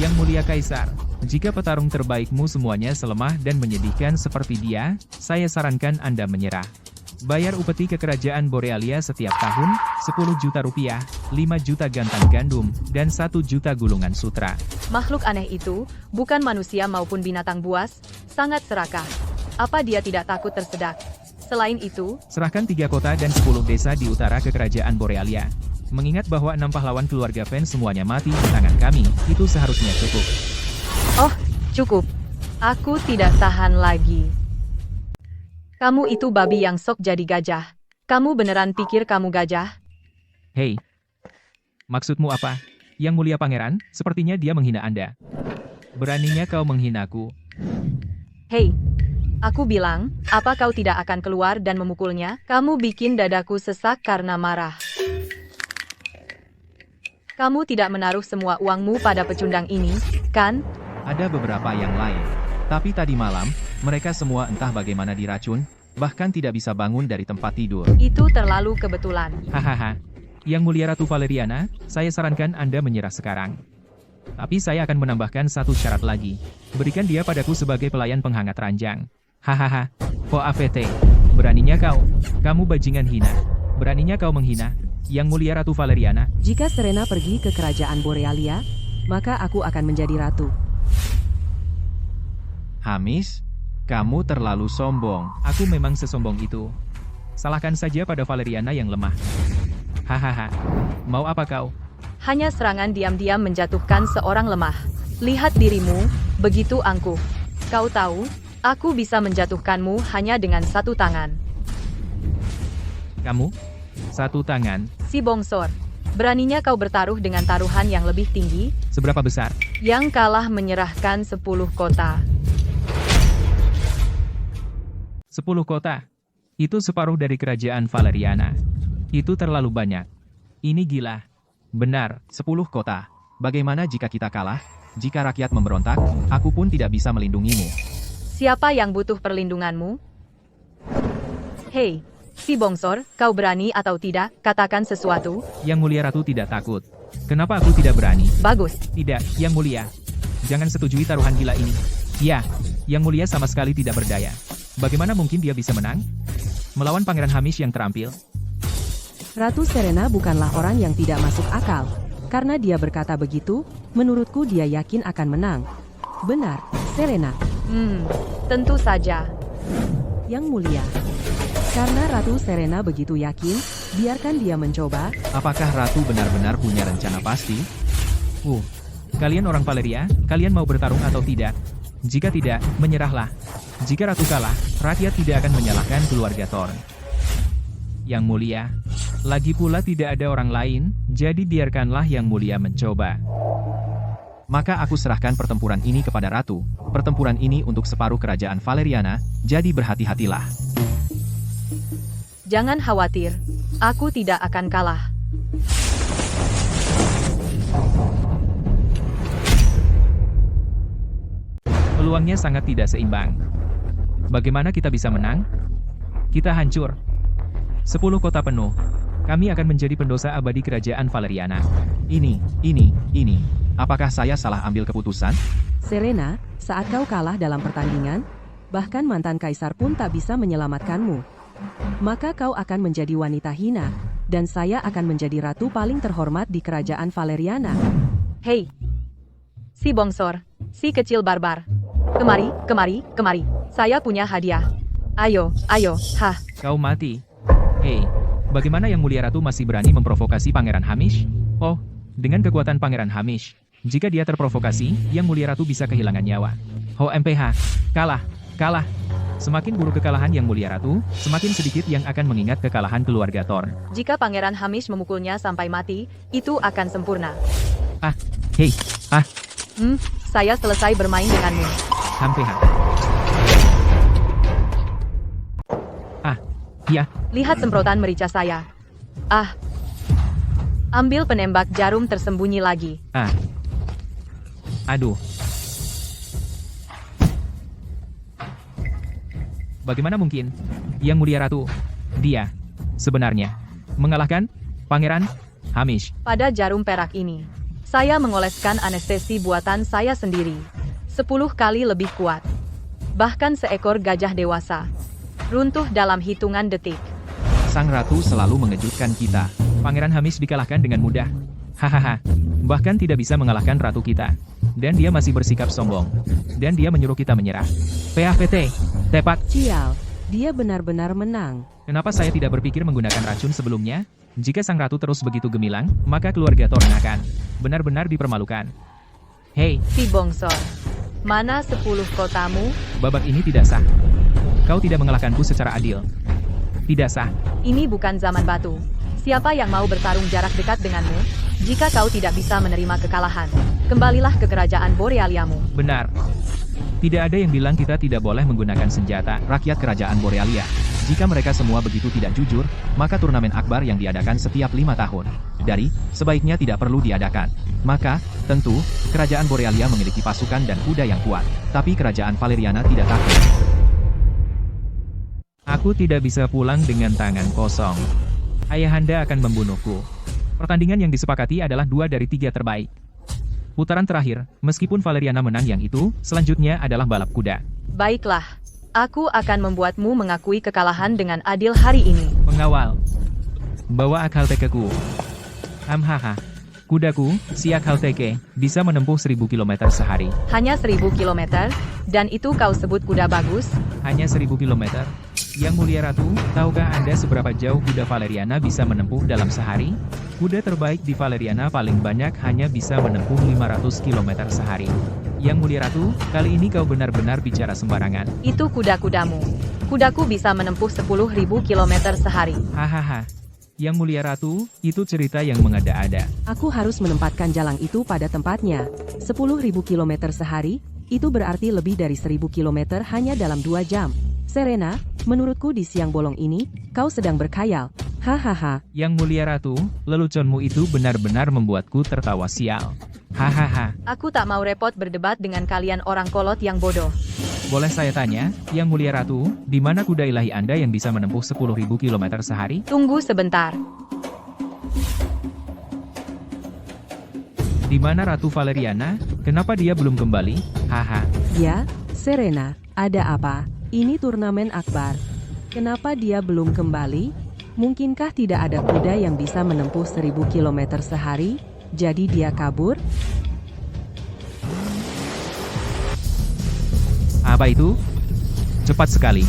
Yang Mulia Kaisar, jika petarung terbaikmu semuanya selemah dan menyedihkan seperti dia, saya sarankan Anda menyerah. Bayar upeti ke Kerajaan Borealia setiap tahun, 10 juta rupiah, 5 juta gantang gandum, dan 1 juta gulungan sutra. Makhluk aneh itu, bukan manusia maupun binatang buas, sangat serakah. Apa dia tidak takut tersedak? Selain itu, Serahkan 3 kota dan 10 desa di utara ke kerajaan Borealia. Mengingat bahwa 6 pahlawan keluarga Fen semuanya mati di tangan kami, itu seharusnya cukup. oh, cukup. Aku tidak tahan lagi. Kamu itu babi yang sok jadi gajah. Kamu beneran pikir kamu gajah? Hei, maksudmu apa? Yang mulia pangeran, sepertinya dia menghina Anda. Beraninya kau menghinaku. Hei, aku bilang, apa kau tidak akan keluar dan memukulnya? Kamu bikin dadaku sesak karena marah. Kamu tidak menaruh semua uangmu pada pecundang ini, kan? Ada beberapa yang lain. Tapi tadi malam, mereka semua entah bagaimana diracun, bahkan tidak bisa bangun dari tempat tidur. Itu terlalu kebetulan. Hahaha. Yang mulia Ratu Valeriana, saya sarankan Anda menyerah sekarang. Tapi saya akan menambahkan satu syarat lagi. Berikan dia padaku sebagai pelayan penghangat ranjang. Hahaha. AVT. Beraninya kau. Kamu bajingan hina. Beraninya kau menghina Yang mulia Ratu Valeriana. Jika Serena pergi ke kerajaan Borealia, maka aku akan menjadi ratu. Hamish, kamu terlalu sombong. Aku memang sesombong itu. Salahkan saja pada Valeriana yang lemah. Hahaha. Mau apa kau? Hanya serangan diam-diam menjatuhkan seorang lemah. Lihat dirimu, begitu angkuh. Kau tahu, aku bisa menjatuhkanmu hanya dengan satu tangan. Kamu? Satu tangan. Si bongsor. Beraninya kau bertaruh dengan taruhan yang lebih tinggi? Seberapa besar? Yang kalah menyerahkan 10 kota. 10 kota. Itu separuh dari kerajaan Valeriana. Itu terlalu banyak. Ini gila. Benar, 10 kota. Bagaimana jika kita kalah? Jika rakyat memberontak, aku pun tidak bisa melindungimu. Siapa yang butuh perlindunganmu? Hei, si bongsor, kau berani atau tidak? Katakan sesuatu. Yang mulia Ratu tidak takut. Kenapa aku tidak berani? Bagus. Tidak, Yang mulia. Jangan setujui taruhan gila ini. Ya, Yang mulia sama sekali tidak berdaya. Bagaimana mungkin dia bisa menang? Melawan Pangeran Hamish yang terampil? Ratu Serena bukanlah orang yang tidak masuk akal. Karena dia berkata begitu, menurutku dia yakin akan menang. Benar, Serena. Tentu saja. Yang mulia. Karena Ratu Serena begitu yakin, biarkan dia mencoba. Apakah Ratu benar-benar punya rencana pasti? Kalian orang Valeria, kalian mau bertarung atau tidak? Jika tidak, menyerahlah. Jika Ratu kalah, rakyat tidak akan menyalahkan keluarga Thorn. Yang mulia, lagi pula tidak ada orang lain, jadi biarkanlah Yang mulia mencoba. Maka aku serahkan pertempuran ini kepada Ratu. Pertempuran ini untuk separuh kerajaan Valeriana, jadi berhati-hatilah. Jangan khawatir. Aku tidak akan kalah. Peluangnya sangat tidak seimbang. Bagaimana kita bisa menang? Kita hancur. 10 kota penuh. Kami akan menjadi pendosa abadi kerajaan Valeriana. Ini. Apakah saya salah ambil keputusan? Serena, saat kau kalah dalam pertandingan, bahkan mantan kaisar pun tak bisa menyelamatkanmu. Maka kau akan menjadi wanita hina, dan saya akan menjadi ratu paling terhormat di kerajaan Valeriana. Hei, si bongsor, si kecil barbar. Kemari. Saya punya hadiah. Ayo. Kau mati. Hei, bagaimana Yang mulia Ratu masih berani memprovokasi Pangeran Hamish? Oh, dengan kekuatan Pangeran Hamish, jika dia terprovokasi, Yang mulia Ratu bisa kehilangan nyawa. MPH, kalah. Semakin buruk kekalahan Yang mulia Ratu, semakin sedikit yang akan mengingat kekalahan keluarga Thorn. Jika Pangeran Hamish memukulnya sampai mati, itu akan sempurna. Saya selesai bermain denganmu. MPH. Ya. Lihat semprotan merica saya. Ambil penembak jarum tersembunyi lagi. Aduh. Bagaimana mungkin? Yang mulia Ratu, dia sebenarnya mengalahkan Pangeran Hamish. Pada jarum perak ini, saya mengoleskan anestesi buatan saya sendiri. 10 kali lebih kuat. Bahkan seekor gajah dewasa runtuh dalam hitungan detik. Sang Ratu selalu mengejutkan kita. Pangeran Hamish dikalahkan dengan mudah. Hahaha. Bahkan tidak bisa mengalahkan ratu kita. Dan dia masih bersikap sombong. Dan dia menyuruh kita menyerah. PAVT. Tepat. Sial, dia benar-benar menang. Kenapa saya tidak berpikir menggunakan racun sebelumnya? Jika sang ratu terus begitu gemilang, maka keluarga Thorn akan benar-benar dipermalukan. Hei, Si bongsor. Mana 10 kotamu? babak ini tidak sah. Kau tidak mengalahkanku secara adil. Tidak sah. Ini bukan zaman batu. Siapa yang mau bertarung jarak dekat denganmu? Jika kau tidak bisa menerima kekalahan, kembalilah ke kerajaan Borealiamu. Benar. Tidak ada yang bilang kita tidak boleh menggunakan senjata rakyat kerajaan Borealia. Jika mereka semua begitu tidak jujur, maka turnamen akbar yang diadakan setiap 5 tahun. Sebaiknya tidak perlu diadakan. Maka, tentu, kerajaan Borealia memiliki pasukan dan kuda yang kuat. Tapi kerajaan Valeriana tidak takut. Aku tidak bisa pulang dengan tangan kosong. Ayahanda akan membunuhku. Pertandingan yang disepakati adalah 2 dari 3 terbaik. Putaran terakhir, meskipun Valeriana menang yang itu, selanjutnya adalah balap kuda. Baiklah, aku akan membuatmu mengakui kekalahan dengan adil hari ini. Pengawal, bawa Akhaltekeku. Hamhaha. Kudaku, si Akhalteke, bisa menempuh 1000 km sehari. Hanya 1000 km, dan itu kau sebut kuda bagus? Hanya 1000 km. Yang Mulia Ratu, tahukah Anda seberapa jauh kuda Valeriana bisa menempuh dalam sehari? Kuda terbaik di Valeriana paling banyak hanya bisa menempuh 500 km sehari. Yang Mulia Ratu, kali ini kau benar-benar bicara sembarangan. Itu kuda-kudamu. Kudaku bisa menempuh 10.000 km sehari. Hahaha. Yang Mulia Ratu, itu cerita yang mengada-ada. Aku harus menempatkan jalang itu pada tempatnya. 10.000 km sehari, itu berarti lebih dari 1000 km hanya dalam 2 jam. Serena, menurutku di siang bolong ini, kau sedang berkhayal. Hahaha. Yang Mulia Ratu, leluconmu itu benar-benar membuatku tertawa sial. Hahaha. Aku tak mau repot berdebat dengan kalian orang kolot yang bodoh. Boleh saya tanya, Yang Mulia Ratu, di mana kuda ilahi Anda yang bisa menempuh 10.000 km sehari? Tunggu sebentar. Di mana Ratu Valeriana? Kenapa dia belum kembali? Haha. Ya, Serena, ada apa? Ini turnamen akbar. Kenapa dia belum kembali? Mungkinkah tidak ada kuda yang bisa menempuh 1000 km sehari? Jadi dia kabur? Apa itu? Cepat sekali.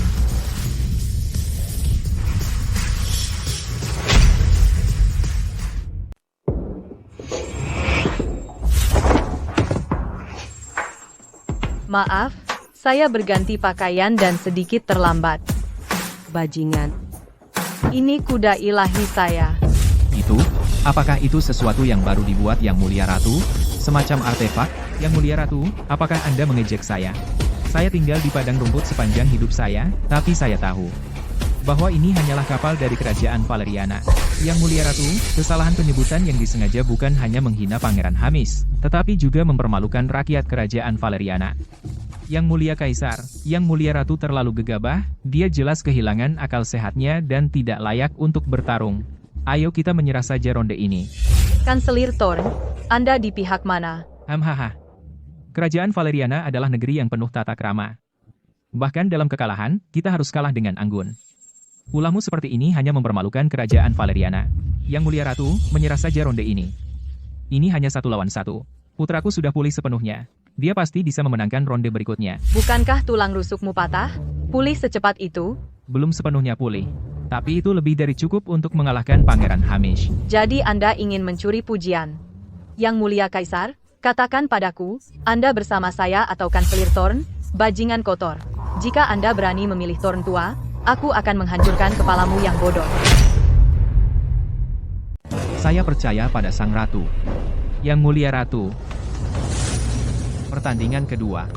Maaf, saya berganti pakaian dan sedikit terlambat. Bajingan. Ini kuda ilahi saya. Itu? Apakah itu sesuatu yang baru dibuat Yang Mulia Ratu? Semacam artefak? Yang Mulia Ratu, apakah Anda mengejek saya? Saya tinggal di padang rumput sepanjang hidup saya, tapi saya tahu bahwa ini hanyalah kapal dari kerajaan Valeriana. Yang Mulia Ratu, kesalahan penyebutan yang disengaja bukan hanya menghina Pangeran Hamis, tetapi juga mempermalukan rakyat kerajaan Valeriana. Yang Mulia Kaisar, Yang Mulia Ratu terlalu gegabah, dia jelas kehilangan akal sehatnya dan tidak layak untuk bertarung. Ayo kita menyerah saja ronde ini. Kanselir Thorn, Anda di pihak mana? Hamhaha. Kerajaan Valeriana adalah negeri yang penuh tata krama. Bahkan dalam kekalahan, kita harus kalah dengan anggun. Ulahmu seperti ini hanya mempermalukan kerajaan Valeriana. Yang Mulia Ratu, menyerah saja ronde ini. Ini hanya 1 lawan 1. Putraku sudah pulih sepenuhnya. Dia pasti bisa memenangkan ronde berikutnya. Bukankah tulang rusukmu patah? Pulih secepat itu? Belum sepenuhnya pulih. Tapi itu lebih dari cukup untuk mengalahkan Pangeran Hamish. Jadi Anda ingin mencuri pujian? Yang Mulia Kaisar, katakan padaku, Anda bersama saya atau Kanselir Thorn, bajingan kotor. Jika Anda berani memilih Thorn tua, aku akan menghancurkan kepalamu yang bodoh. Saya percaya pada Sang Ratu. Yang Mulia Ratu, Pertandingan kedua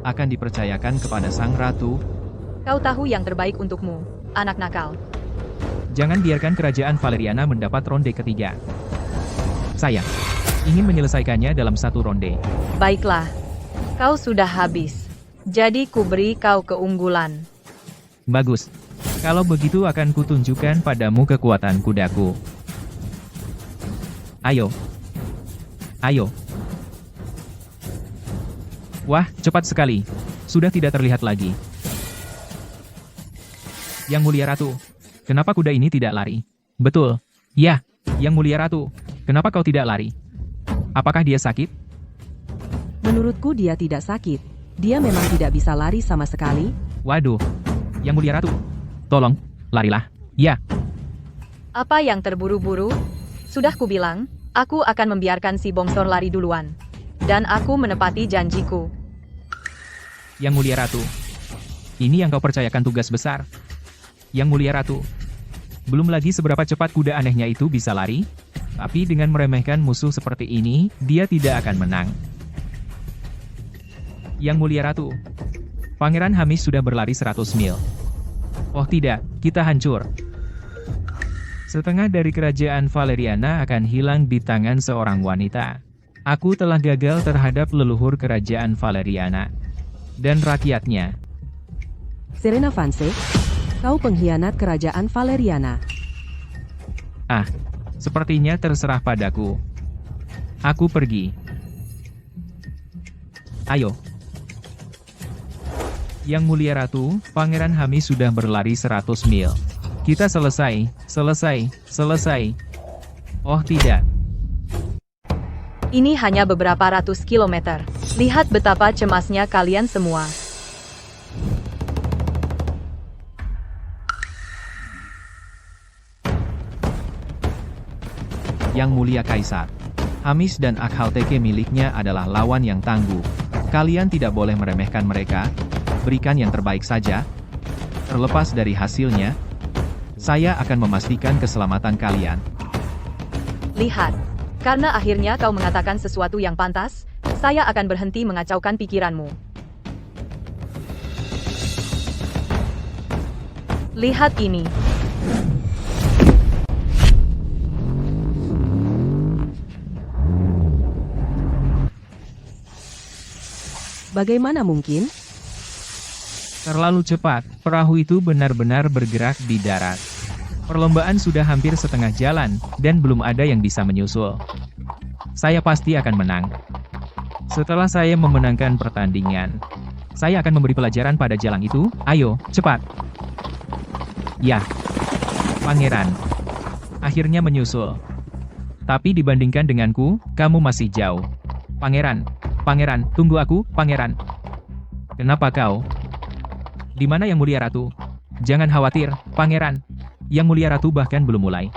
akan dipercayakan kepada Sang Ratu. Kau tahu yang terbaik untukmu, anak nakal. jangan biarkan kerajaan Valeriana mendapat ronde ketiga. Saya ingin menyelesaikannya dalam 1 ronde. Baiklah, kau sudah habis. Jadi kuberi kau keunggulan. Bagus. Kalau begitu akan kutunjukkan padamu kekuatan kudaku. Ayo. Ayo. Wah, cepat sekali. Sudah tidak terlihat lagi. Yang Mulia Ratu, kenapa kuda ini tidak lari? Betul. Ya, Yang Mulia Ratu, kenapa kau tidak lari? Apakah dia sakit? Menurutku dia tidak sakit. Dia memang tidak bisa lari sama sekali, Waduh. Yang Mulia Ratu. Tolong, larilah. Ya. Apa yang terburu-buru? Sudah kubilang, aku akan membiarkan si bongsor lari duluan. Dan aku menepati janjiku. Yang Mulia Ratu. Ini yang kau percayakan tugas besar. Yang Mulia Ratu. Belum lagi seberapa cepat kuda anehnya itu bisa lari. Tapi dengan meremehkan musuh seperti ini, dia tidak akan menang. Yang Mulia Ratu. Pangeran Hamish sudah berlari 100 mil. Oh tidak, kita hancur. Setengah dari kerajaan Valeriana akan hilang di tangan seorang wanita. Aku telah gagal terhadap leluhur kerajaan Valeriana dan rakyatnya. Serena Vance, kau pengkhianat kerajaan Valeriana. Ah, sepertinya terserah padaku. Aku pergi. Ayo. Yang Mulia Ratu, Pangeran Hamish sudah berlari 100 mil. Kita selesai. Oh tidak. Ini hanya beberapa ratus kilometer. Lihat betapa cemasnya kalian semua. Yang Mulia Kaisar. Hamish dan Akhalteke miliknya adalah lawan yang tangguh. Kalian tidak boleh meremehkan mereka. Berikan yang terbaik saja. Terlepas dari hasilnya, saya akan memastikan keselamatan kalian. Lihat, karena akhirnya kau mengatakan sesuatu yang pantas, saya akan berhenti mengacaukan pikiranmu. Lihat ini. Bagaimana mungkin? Terlalu cepat, perahu itu benar-benar bergerak di darat. Perlombaan sudah hampir setengah jalan, dan belum ada yang bisa menyusul. Saya pasti akan menang. Setelah saya memenangkan pertandingan, saya akan memberi pelajaran pada jalang itu. Ayo, cepat. Ya, Pangeran. Akhirnya menyusul. Tapi dibandingkan denganku, kamu masih jauh. Pangeran, tunggu aku, Pangeran. Kenapa kau? Di mana Yang Mulia Ratu? Jangan khawatir, Pangeran. Yang Mulia Ratu bahkan belum mulai.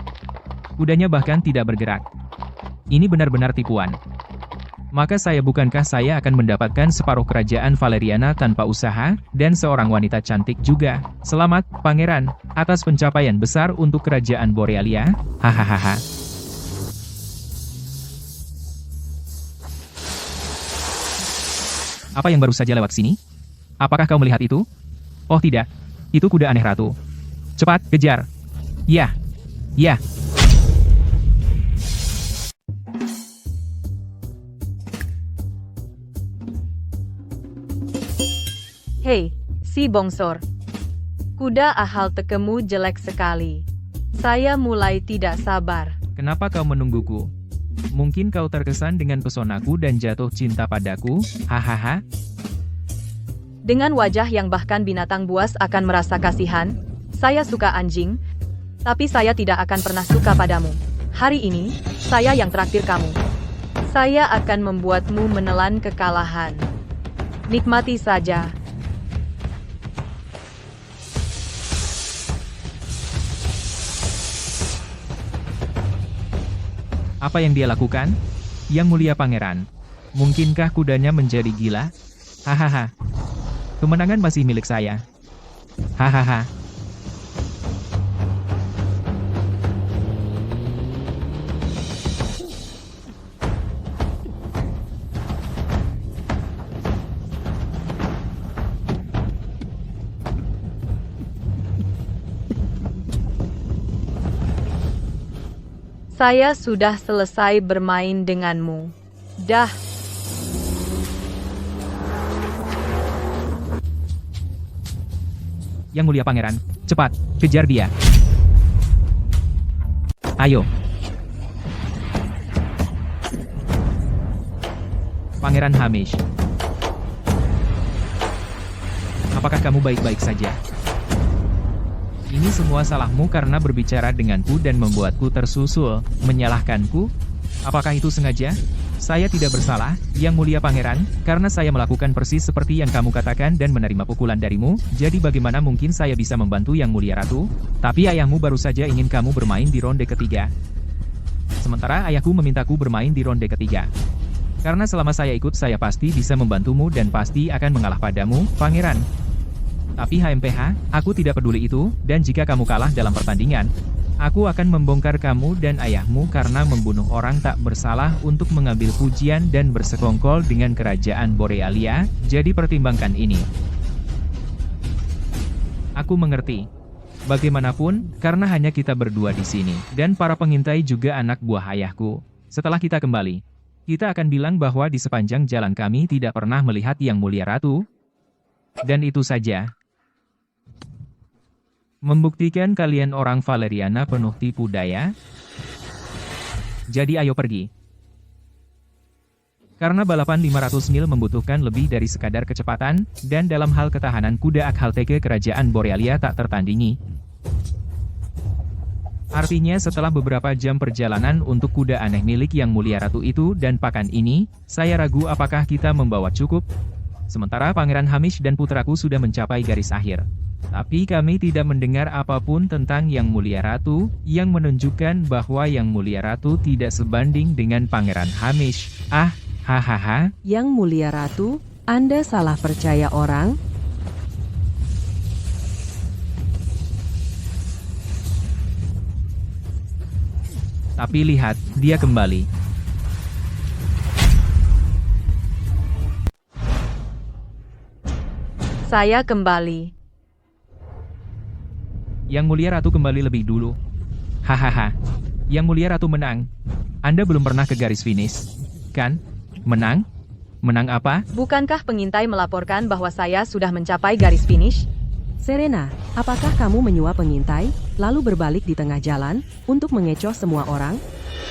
Kudanya bahkan tidak bergerak. Ini benar-benar tipuan. Maka bukankah saya akan mendapatkan separuh kerajaan Valeriana tanpa usaha, dan seorang wanita cantik juga. Selamat, Pangeran, atas pencapaian besar untuk kerajaan Borealia. Hahaha. Apa yang baru saja lewat sini? Apakah kau melihat itu? Oh tidak, itu kuda aneh ratu. Cepat, kejar. Ya. Hei, si bongsor. Kuda Akhaltekemu jelek sekali. Saya mulai tidak sabar. Kenapa kau menungguku? Mungkin kau terkesan dengan pesonaku dan jatuh cinta padaku, hahaha. Dengan wajah yang bahkan binatang buas akan merasa kasihan, saya suka anjing, tapi saya tidak akan pernah suka padamu. Hari ini, saya yang traktir kamu. Saya akan membuatmu menelan kekalahan. Nikmati saja. Apa yang dia lakukan? Yang Mulia Pangeran, mungkinkah kudanya menjadi gila? Hahaha. Kemenangan masih milik saya. Hahaha. Saya sudah selesai bermain denganmu. Dah. Yang Mulia Pangeran, cepat, kejar dia. Ayo. Pangeran Hamish. Apakah kamu baik-baik saja? Ini semua salahmu karena berbicara denganku dan membuatku tersusul, menyalahkanku? Apakah itu sengaja? Saya tidak bersalah, Yang Mulia Pangeran, karena saya melakukan persis seperti yang kamu katakan dan menerima pukulan darimu, jadi bagaimana mungkin saya bisa membantu Yang Mulia Ratu? Tapi ayahmu baru saja ingin kamu bermain di ronde ketiga. Sementara ayahku memintaku bermain di ronde ketiga. Karena selama saya ikut saya pasti bisa membantumu dan pasti akan mengalah padamu, Pangeran. Tapi HMPH, aku tidak peduli itu, dan jika kamu kalah dalam pertandingan, aku akan membongkar kamu dan ayahmu karena membunuh orang tak bersalah untuk mengambil pujian dan bersekongkol dengan kerajaan Borealia, jadi pertimbangkan ini. Aku mengerti. Bagaimanapun, karena hanya kita berdua di sini, dan para pengintai juga anak buah ayahku. Setelah kita kembali, kita akan bilang bahwa di sepanjang jalan kami tidak pernah melihat Yang Mulia Ratu. Dan itu saja. Membuktikan kalian orang Valeriana penuh tipu daya. Jadi ayo pergi. Karena balapan 500 mil membutuhkan lebih dari sekadar kecepatan, dan dalam hal ketahanan kuda Akhalteke kerajaan Borealia tak tertandingi. Artinya setelah beberapa jam perjalanan untuk kuda aneh milik Yang Mulia Ratu itu dan pakan ini, saya ragu apakah kita membawa cukup. Sementara Pangeran Hamish dan putraku sudah mencapai garis akhir. Tapi kami tidak mendengar apapun tentang Yang Mulia Ratu, yang menunjukkan bahwa Yang Mulia Ratu tidak sebanding dengan Pangeran Hamish. Hahaha. Yang Mulia Ratu, Anda salah percaya orang? Tapi lihat, dia kembali. Saya kembali. Yang Mulia Ratu kembali lebih dulu. Hahaha. Yang Mulia Ratu menang. Anda belum pernah ke garis finish, kan? Menang? Menang apa? Bukankah pengintai melaporkan bahwa saya sudah mencapai garis finish? Serena, apakah kamu menyuap pengintai, lalu berbalik di tengah jalan, untuk mengecoh semua orang?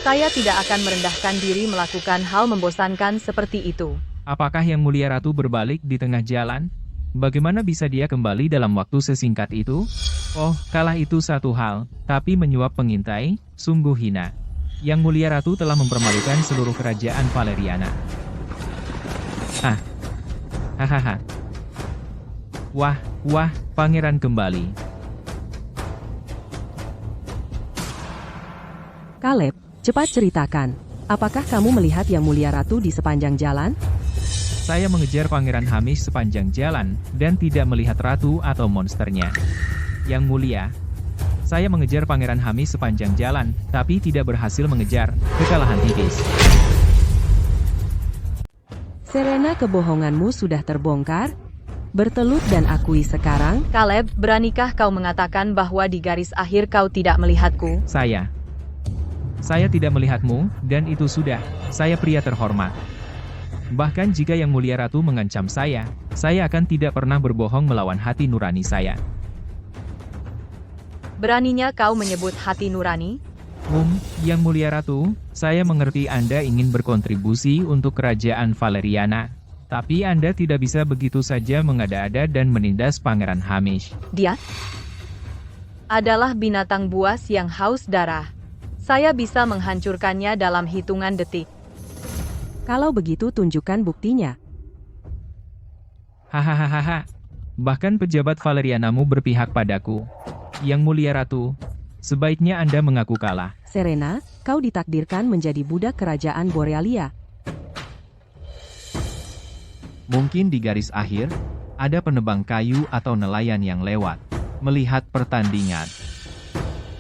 Saya tidak akan merendahkan diri melakukan hal membosankan seperti itu. Apakah Yang Mulia Ratu berbalik di tengah jalan? Bagaimana bisa dia kembali dalam waktu sesingkat itu? Oh, kalah itu satu hal, tapi menyuap pengintai, sungguh hina. Yang Mulia Ratu telah mempermalukan seluruh kerajaan Valeriana. Hahaha. Wah, Pangeran kembali. Caleb, cepat ceritakan. Apakah kamu melihat Yang Mulia Ratu di sepanjang jalan? Saya mengejar Pangeran Hamish sepanjang jalan, dan tidak melihat ratu atau monsternya. Yang Mulia, saya mengejar Pangeran Hamish sepanjang jalan, tapi tidak berhasil mengejar. Kekalahan tipis. Serena, kebohonganmu sudah terbongkar. Bertelut dan akui sekarang. Caleb, beranikah kau mengatakan bahwa di garis akhir kau tidak melihatku? Saya tidak melihatmu, dan itu sudah. Saya pria terhormat. Bahkan jika Yang Mulia Ratu mengancam saya akan tidak pernah berbohong melawan hati nurani saya. Beraninya kau menyebut hati nurani? Yang Mulia Ratu, saya mengerti Anda ingin berkontribusi untuk kerajaan Valeriana. Tapi Anda tidak bisa begitu saja mengada-ada dan menindas Pangeran Hamish. Dia adalah binatang buas yang haus darah. Saya bisa menghancurkannya dalam hitungan detik. Kalau begitu tunjukkan buktinya. Hahaha. Bahkan pejabat Valerianamu berpihak padaku. Yang Mulia Ratu, sebaiknya Anda mengaku kalah. Serena, kau ditakdirkan menjadi budak kerajaan Borealia. Mungkin di garis akhir, ada penebang kayu atau nelayan yang lewat, melihat pertandingan.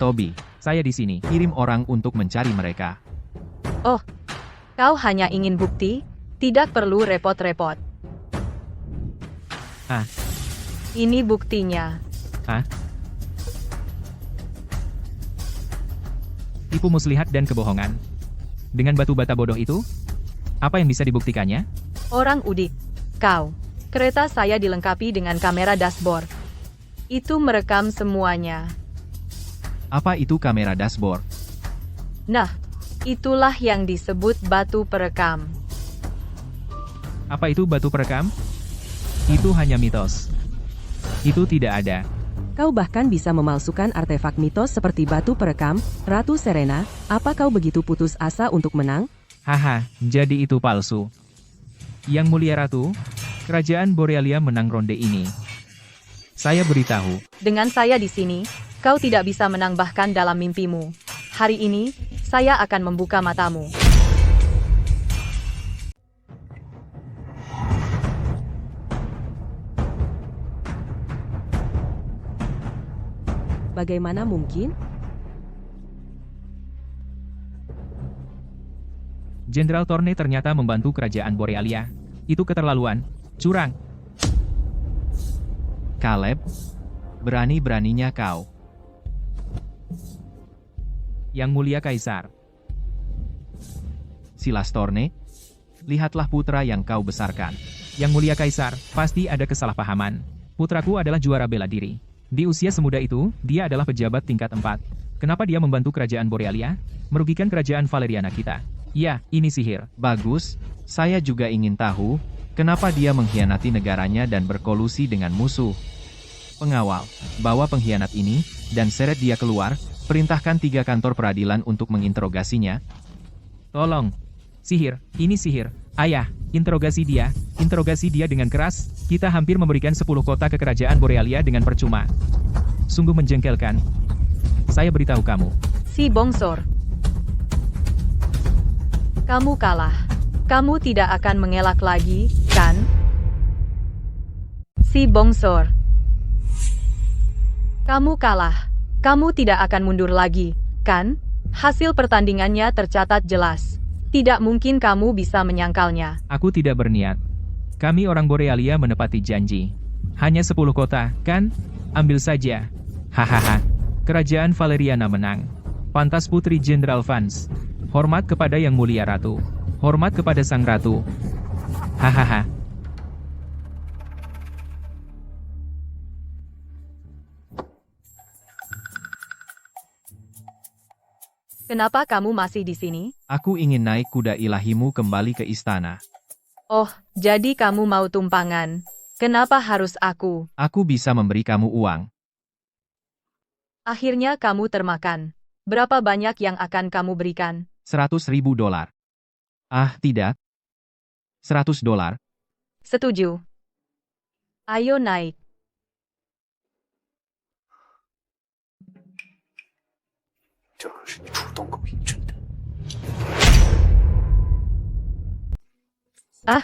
Toby, Saya di sini. kirim orang untuk mencari mereka. Oh, kau hanya ingin bukti? Tidak perlu repot-repot. Ini buktinya. Tipu muslihat dan kebohongan. Dengan batu bata bodoh itu, apa yang bisa dibuktikannya? Orang udik. Kau. Kereta saya dilengkapi dengan kamera dashboard. Itu merekam semuanya. Apa itu kamera dashboard? Nah, itulah yang disebut batu perekam. Apa itu batu perekam? Itu hanya mitos. Itu tidak ada. Kau bahkan bisa memalsukan artefak mitos seperti batu perekam. Ratu Serena, apa kau begitu putus asa untuk menang? Haha, jadi itu palsu. Yang Mulia Ratu, Kerajaan Borealia menang ronde ini. Saya beritahu, Dengan saya di sini, kau tidak bisa menang bahkan dalam mimpimu. Hari ini, saya akan membuka matamu. Bagaimana mungkin? Jenderal Thorne ternyata membantu Kerajaan Borealia. Itu keterlaluan, curang. Caleb, berani-beraninya kau. Yang Mulia Kaisar, Silas Thorne, lihatlah putra yang kau besarkan. Yang Mulia Kaisar, pasti ada kesalahpahaman. Putraku adalah juara bela diri. Di usia semuda itu, dia adalah pejabat tingkat 4. Kenapa dia membantu Kerajaan Borealia? Merugikan Kerajaan Valeriana kita. Ya, ini sihir. Bagus, saya juga ingin tahu, kenapa dia mengkhianati negaranya dan berkolusi dengan musuh. Pengawal, bawa pengkhianat ini, dan seret dia keluar, perintahkan 3 kantor peradilan untuk menginterogasinya. Tolong. Sihir, ini sihir. Ayah, interogasi dia dengan keras. Kita hampir memberikan 10 kota ke Kerajaan Borealia dengan percuma. Sungguh menjengkelkan. Saya beritahu kamu. Si Bongsor. Kamu kalah. Kamu tidak akan mengelak lagi, kan? Si Bongsor. Kamu kalah. Kamu tidak akan mundur lagi, kan? Hasil pertandingannya tercatat jelas. Tidak mungkin kamu bisa menyangkalnya. Aku tidak berniat. Kami orang Borealia menepati janji. Hanya 10 kota, kan? Ambil saja. Hahaha. Kerajaan Valeriana menang. Pantas Putri Jenderal Vance. Hormat kepada Yang Mulia Ratu. Hormat kepada Sang Ratu. Hahaha. Kenapa kamu masih di sini? Aku ingin naik kuda ilahimu kembali ke istana. Oh, jadi kamu mau tumpangan. Kenapa harus aku? Aku bisa memberi kamu uang. Akhirnya kamu termakan. Berapa banyak yang akan kamu berikan? $100.000. Ah, tidak. $100. Setuju. Ayo naik. Ah,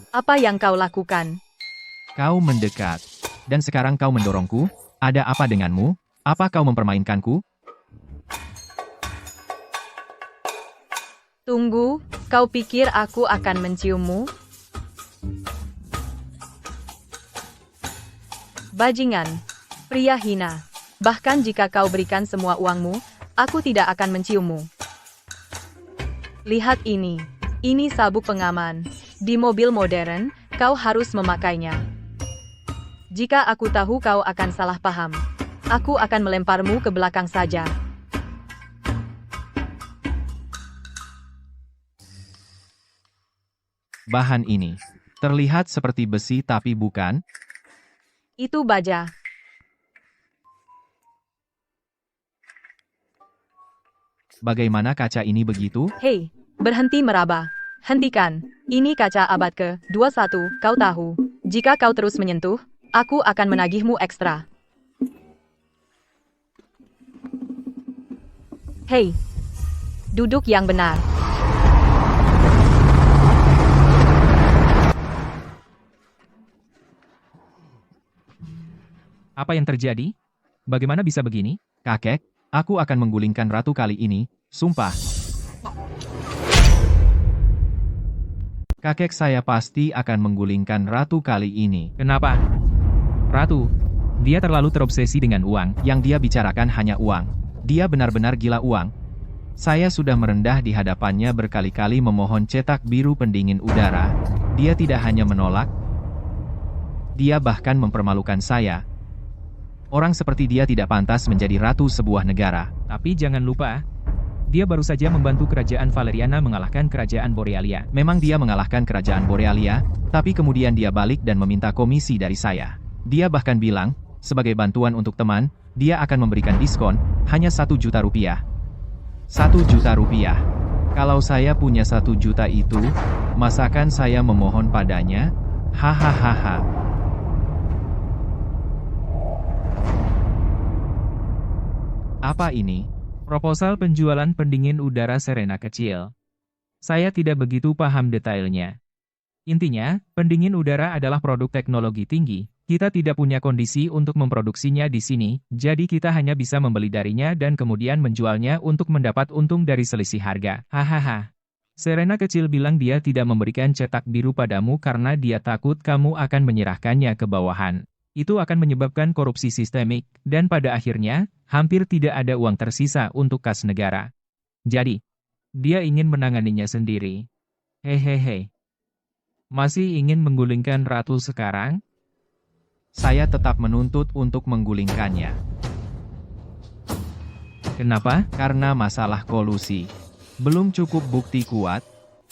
apa yang kau lakukan? Kau mendekat. Dan sekarang kau mendorongku? Ada apa denganmu? Apa kau mempermainkanku? Tunggu, kau pikir aku akan menciummu? Bajingan, pria hina. Bahkan jika kau berikan semua uangmu, aku tidak akan menciummu. Lihat ini. Ini sabuk pengaman. Di mobil modern, kau harus memakainya. Jika aku tahu kau akan salah paham, aku akan melemparmu ke belakang saja. Bahan ini terlihat seperti besi tapi bukan. Itu baja. Bagaimana kaca ini begitu? Hei, berhenti meraba. Hentikan. Ini kaca abad ke-21, kau tahu. Jika kau terus menyentuh, aku akan menagihmu ekstra. Hei, duduk yang benar. Apa yang terjadi? Bagaimana bisa begini? Kakek, aku akan menggulingkan ratu kali ini, sumpah. Kakek saya pasti akan menggulingkan ratu kali ini. Kenapa? Ratu, dia terlalu terobsesi dengan uang. Yang dia bicarakan hanya uang. Dia benar-benar gila uang. Saya sudah merendah di hadapannya berkali-kali memohon cetak biru pendingin udara. Dia tidak hanya menolak, dia bahkan mempermalukan saya. Orang seperti dia tidak pantas menjadi ratu sebuah negara. Tapi jangan lupa, dia baru saja membantu Kerajaan Valeriana mengalahkan Kerajaan Borealia. Memang dia mengalahkan Kerajaan Borealia, tapi kemudian dia balik dan meminta komisi dari saya. Dia bahkan bilang, Sebagai bantuan untuk teman, dia akan memberikan diskon, hanya 1 juta rupiah. 1 juta rupiah. Kalau saya punya 1 juta itu, masakan saya memohon padanya? Hahaha. Apa ini? Proposal penjualan pendingin udara Serena kecil. Saya tidak begitu paham detailnya. Intinya, pendingin udara adalah produk teknologi tinggi. Kita tidak punya kondisi untuk memproduksinya di sini, jadi kita hanya bisa membeli darinya dan kemudian menjualnya untuk mendapat untung dari selisih harga. Hahaha. Serena kecil bilang dia tidak memberikan cetak biru padamu karena dia takut kamu akan menyerahkannya ke bawahan. Itu akan menyebabkan korupsi sistemik, dan pada akhirnya, hampir tidak ada uang tersisa untuk kas negara. Jadi, dia ingin menanganinya sendiri. Hehehe. Masih ingin menggulingkan ratu sekarang? Saya tetap menuntut untuk menggulingkannya. Kenapa? Karena masalah kolusi. Belum cukup bukti kuat.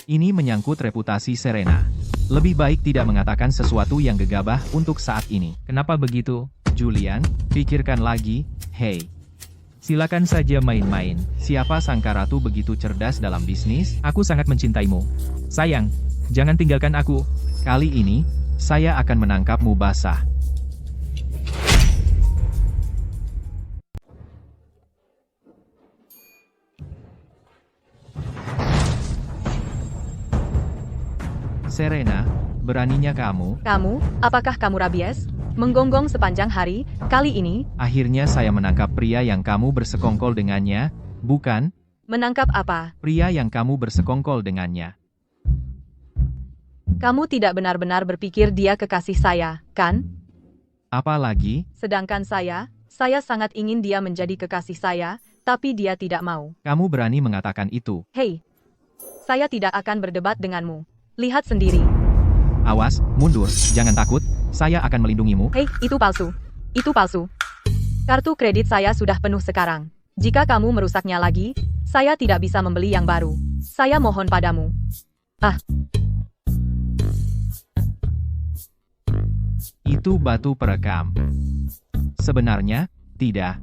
Ini menyangkut reputasi Serena. Lebih baik tidak mengatakan sesuatu yang gegabah untuk saat ini. Kenapa begitu? Julian, pikirkan lagi, hei. Silakan saja main-main. Siapa sangka ratu begitu cerdas dalam bisnis? Aku sangat mencintaimu. Sayang, jangan tinggalkan aku. Kali ini, saya akan menangkapmu basah. Serena, beraninya kamu? Kamu, apakah kamu rabies? Menggonggong sepanjang hari, kali ini, Akhirnya saya menangkap pria yang kamu bersekongkol dengannya, bukan? menangkap apa? Pria yang kamu bersekongkol dengannya. Kamu tidak benar-benar berpikir dia kekasih saya, kan? Apalagi, Sedangkan saya sangat ingin dia menjadi kekasih saya, tapi dia tidak mau. kamu berani mengatakan itu. Hei, saya tidak akan berdebat denganmu. Lihat sendiri. Awas, mundur, jangan takut, saya akan melindungimu. Hei, itu palsu. Itu palsu. Kartu kredit saya sudah penuh sekarang. Jika kamu merusaknya lagi, saya tidak bisa membeli yang baru. Saya mohon padamu. Itu batu perekam. Sebenarnya, tidak.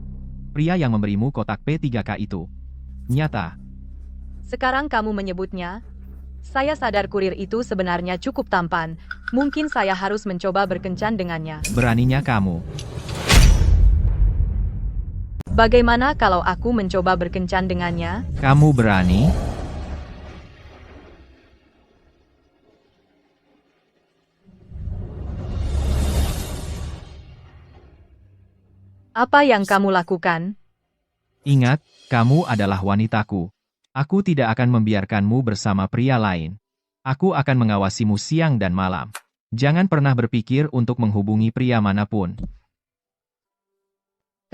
Pria yang memberimu kotak P3K itu nyata. Sekarang kamu menyebutnya. Saya sadar kurir itu sebenarnya cukup tampan. Mungkin saya harus mencoba berkencan dengannya. Beraninya kamu. Bagaimana kalau aku mencoba berkencan dengannya? Kamu berani? Apa yang kamu lakukan? Ingat, kamu adalah wanitaku. Aku tidak akan membiarkanmu bersama pria lain. Aku akan mengawasimu siang dan malam. Jangan pernah berpikir untuk menghubungi pria manapun.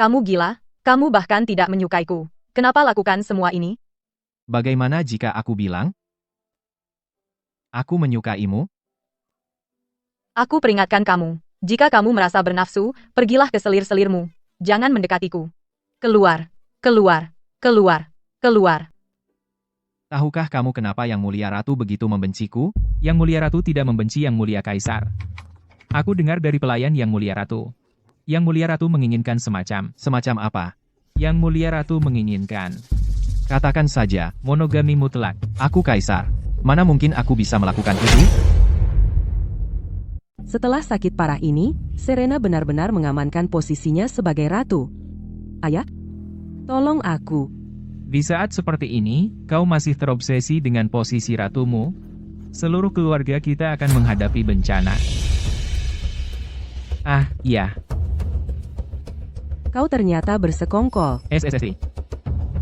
Kamu gila? Kamu bahkan tidak menyukaiku. Kenapa lakukan semua ini? Bagaimana jika aku bilang? Aku menyukaimu? Aku peringatkan kamu. Jika kamu merasa bernafsu, pergilah ke selir-selirmu. Jangan mendekatiku. Keluar, keluar, keluar, keluar. Tahukah kamu kenapa Yang Mulia Ratu begitu membenciku? Yang Mulia Ratu tidak membenci Yang Mulia Kaisar. Aku dengar dari pelayan Yang Mulia Ratu. Yang Mulia Ratu menginginkan semacam. Semacam apa? Yang Mulia Ratu menginginkan Katakan saja, monogami mutlak. aku kaisar. Mana mungkin aku bisa melakukan itu? Setelah sakit parah ini, Serena benar-benar mengamankan posisinya sebagai ratu. Ayah, tolong aku. Di saat seperti ini, kau masih terobsesi dengan posisi ratumu. Seluruh keluarga kita akan menghadapi bencana. Ah, iya. Kau ternyata bersekongkol. SSC.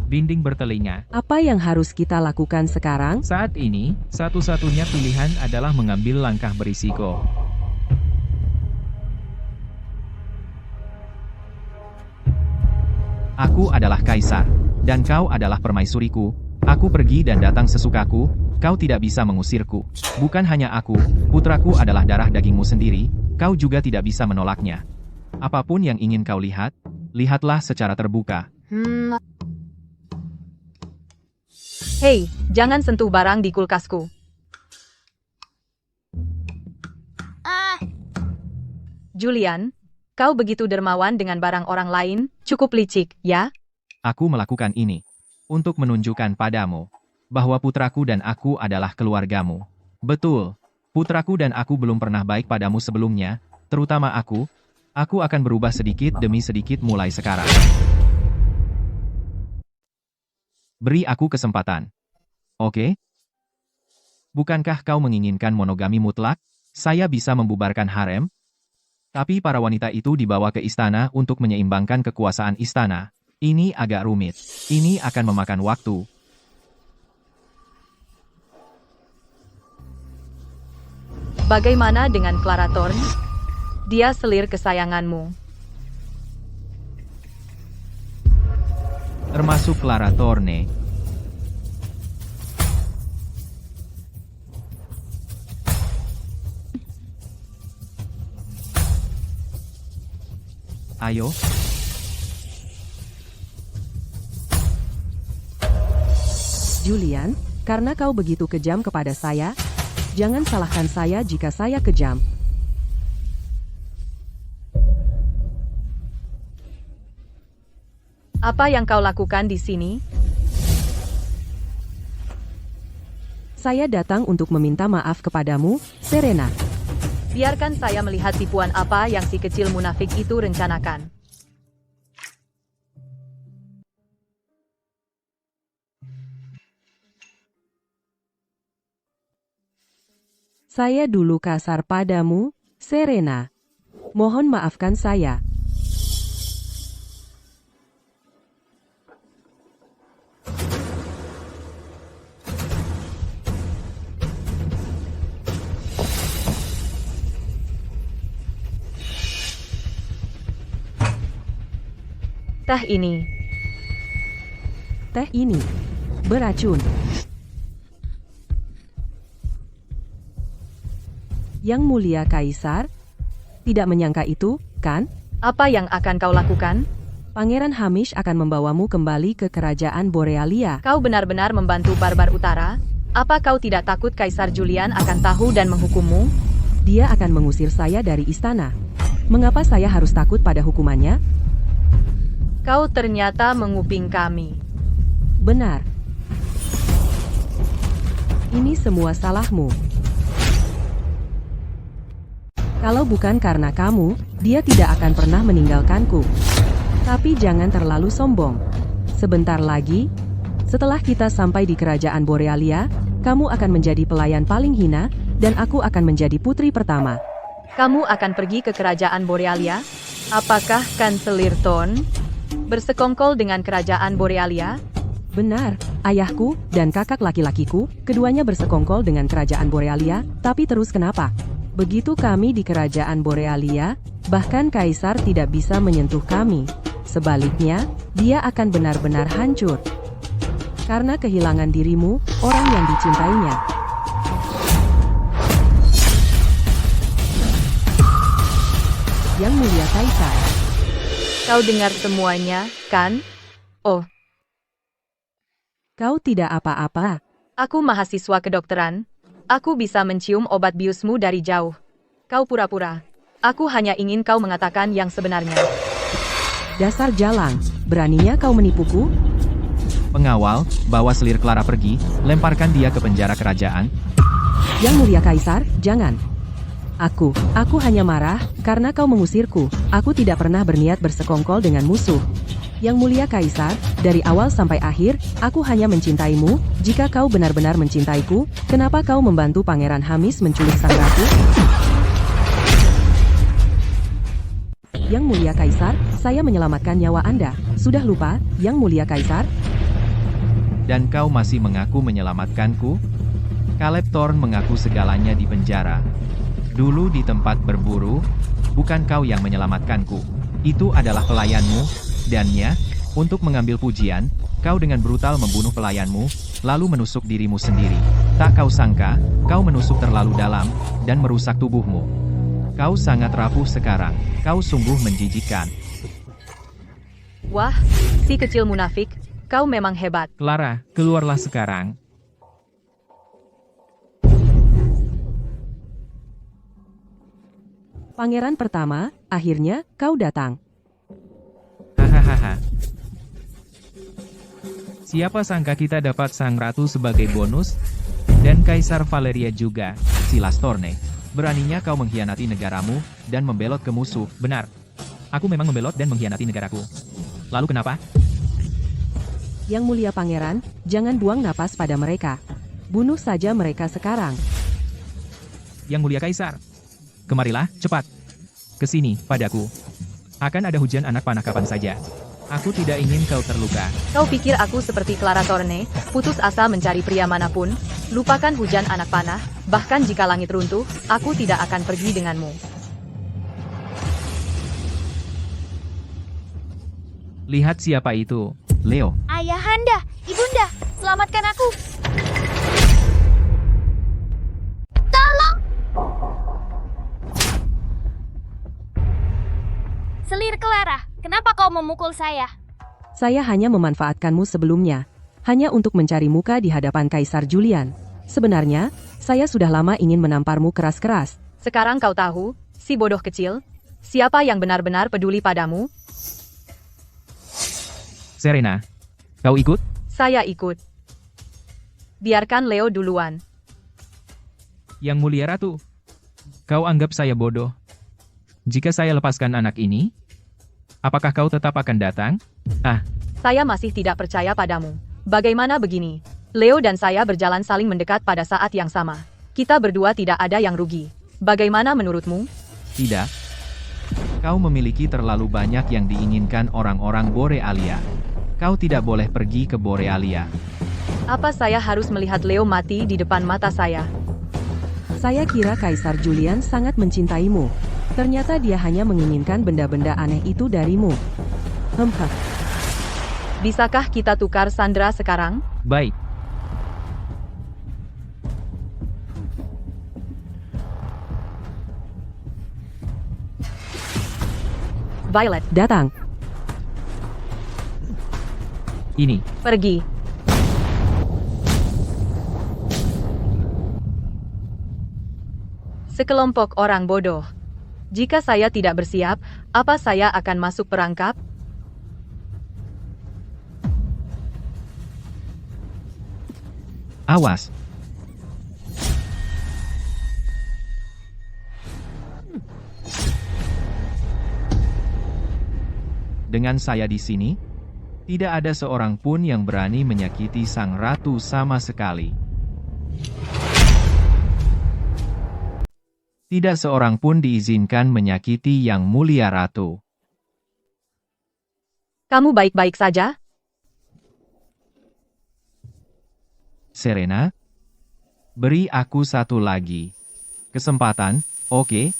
Dinding bertelinga. Apa yang harus kita lakukan sekarang? Saat ini, satu-satunya pilihan adalah mengambil langkah berisiko. Aku adalah kaisar, dan kau adalah permaisuriku. Aku pergi dan datang sesukaku, kau tidak bisa mengusirku. Bukan hanya aku, putraku adalah darah dagingmu sendiri, kau juga tidak bisa menolaknya. Apapun yang ingin kau lihat, lihatlah secara terbuka. Hei, jangan sentuh barang di kulkasku. Ah, Julian, Kau begitu dermawan dengan barang orang lain, cukup licik, ya? Aku melakukan ini untuk menunjukkan padamu bahwa putraku dan aku adalah keluargamu. Betul, putraku dan aku belum pernah baik padamu sebelumnya, terutama aku. Aku akan berubah sedikit demi sedikit mulai sekarang. Beri aku kesempatan. Oke? Bukankah kau menginginkan monogami mutlak? Saya bisa membubarkan harem, tapi para wanita itu dibawa ke istana untuk menyeimbangkan kekuasaan istana. Ini agak rumit. Ini akan memakan waktu. Bagaimana dengan Clara Thorne? Dia selir kesayanganmu. Termasuk Clara Thorne. Ayo. Julian, karena kau begitu kejam kepada saya, jangan salahkan saya jika saya kejam. Apa yang kau lakukan di sini? Saya datang untuk meminta maaf kepadamu, Serena. Biarkan saya melihat tipuan apa yang si kecil munafik itu rencanakan. Saya dulu kasar padamu, Serena. Mohon maafkan saya. Teh ini. Teh ini beracun. Yang Mulia Kaisar tidak menyangka itu, kan? Apa yang akan kau lakukan? Pangeran Hamish akan membawamu kembali ke kerajaan Borealia. Kau benar-benar membantu Barbar Utara? Apa kau tidak takut Kaisar Julian akan tahu dan menghukummu? Dia akan mengusir saya dari istana. Mengapa saya harus takut pada hukumannya? Kau ternyata menguping kami. Benar. Ini semua salahmu. Kalau bukan karena kamu, dia tidak akan pernah meninggalkanku. Tapi jangan terlalu sombong. Sebentar lagi, setelah kita sampai di kerajaan Borealia, kamu akan menjadi pelayan paling hina, dan aku akan menjadi putri pertama. Kamu akan pergi ke kerajaan Borealia? Apakah Kanselir Thorne bersekongkol dengan kerajaan Borealia? Benar, ayahku dan kakak laki-lakiku, keduanya bersekongkol dengan kerajaan Borealia, tapi terus kenapa? Begitu kami di kerajaan Borealia, bahkan Kaisar tidak bisa menyentuh kami. Sebaliknya, dia akan benar-benar hancur. Karena kehilangan dirimu, orang yang dicintainya. Yang Mulia Kaisar. Kau dengar semuanya, kan? Oh, Kau tidak apa-apa. aku mahasiswa kedokteran. Aku bisa mencium obat biusmu dari jauh. Kau pura-pura. Aku hanya ingin kau mengatakan yang sebenarnya. Dasar jalang, beraninya kau menipuku? Pengawal, bawa selir Clara pergi, lemparkan dia ke penjara kerajaan. Yang Mulia Kaisar, jangan. Aku hanya marah, karena kau mengusirku. Aku tidak pernah berniat bersekongkol dengan musuh. Yang Mulia Kaisar, dari awal sampai akhir, aku hanya mencintaimu. Jika kau benar-benar mencintaiku, kenapa kau membantu Pangeran Hamish menculik sang ratu? Yang Mulia Kaisar, saya menyelamatkan nyawa Anda. Sudah lupa, Yang Mulia Kaisar? Dan kau masih mengaku menyelamatkanku? Caleb Thorne mengaku segalanya di penjara. Dulu di tempat berburu, bukan kau yang menyelamatkanku. Itu adalah pelayanmu, dannya, untuk mengambil pujian, kau dengan brutal membunuh pelayanmu, lalu menusuk dirimu sendiri. Tak kau sangka, kau menusuk terlalu dalam, dan merusak tubuhmu. Kau sangat rapuh sekarang, kau sungguh menjijikkan. Wah, si kecil munafik, kau memang hebat. Clara, keluarlah sekarang. Pangeran pertama, akhirnya kau datang. Hahaha. Siapa sangka kita dapat sang ratu sebagai bonus? Dan Kaisar Valeria juga, Silas Thorne. Beraninya kau mengkhianati negaramu, dan membelot ke musuh. Benar. Aku memang membelot dan mengkhianati negaraku. Lalu kenapa? Yang mulia pangeran, jangan buang napas pada mereka. Bunuh saja mereka sekarang. Yang mulia Kaisar. Kemarilah, cepat. Ke sini, padaku. Akan ada hujan anak panah kapan saja. Aku tidak ingin kau terluka. Kau pikir aku seperti Clara Thorne, putus asa mencari pria manapun? Lupakan hujan anak panah, bahkan jika langit runtuh, aku tidak akan pergi denganmu. Lihat siapa itu. Leo, Ayahanda, Ibunda, selamatkan aku. Tolong! Selir Clara, kenapa kau memukul saya? Saya hanya memanfaatkanmu sebelumnya, hanya untuk mencari muka di hadapan Kaisar Julian. Sebenarnya, saya sudah lama ingin menamparmu keras-keras. Sekarang kau tahu, si bodoh kecil, siapa yang benar-benar peduli padamu? Serena, kau ikut? Saya ikut. Biarkan Leo duluan. Yang mulia ratu. Kau anggap saya bodoh? Jika saya lepaskan anak ini, apakah kau tetap akan datang? Saya masih tidak percaya padamu. Bagaimana begini? Leo dan saya berjalan saling mendekat pada saat yang sama. Kita berdua tidak ada yang rugi. Bagaimana menurutmu? tidak. Kau memiliki terlalu banyak yang diinginkan orang-orang Borealia. Kau tidak boleh pergi ke Borealia. Apa saya harus melihat Leo mati di depan mata saya? Saya kira Kaisar Julian sangat mencintaimu. Ternyata dia hanya menginginkan benda-benda aneh itu darimu. Bisakah kita tukar sandera sekarang? Baik. Violet, Datang. Ini. pergi. Sekelompok orang bodoh. Jika saya tidak bersiap, apa saya akan masuk perangkap? Awas. Dengan saya di sini, tidak ada seorang pun yang berani menyakiti sang ratu sama sekali. Tidak seorang pun diizinkan menyakiti yang mulia ratu. Kamu baik-baik saja? Serena, beri aku satu lagi kesempatan, oke?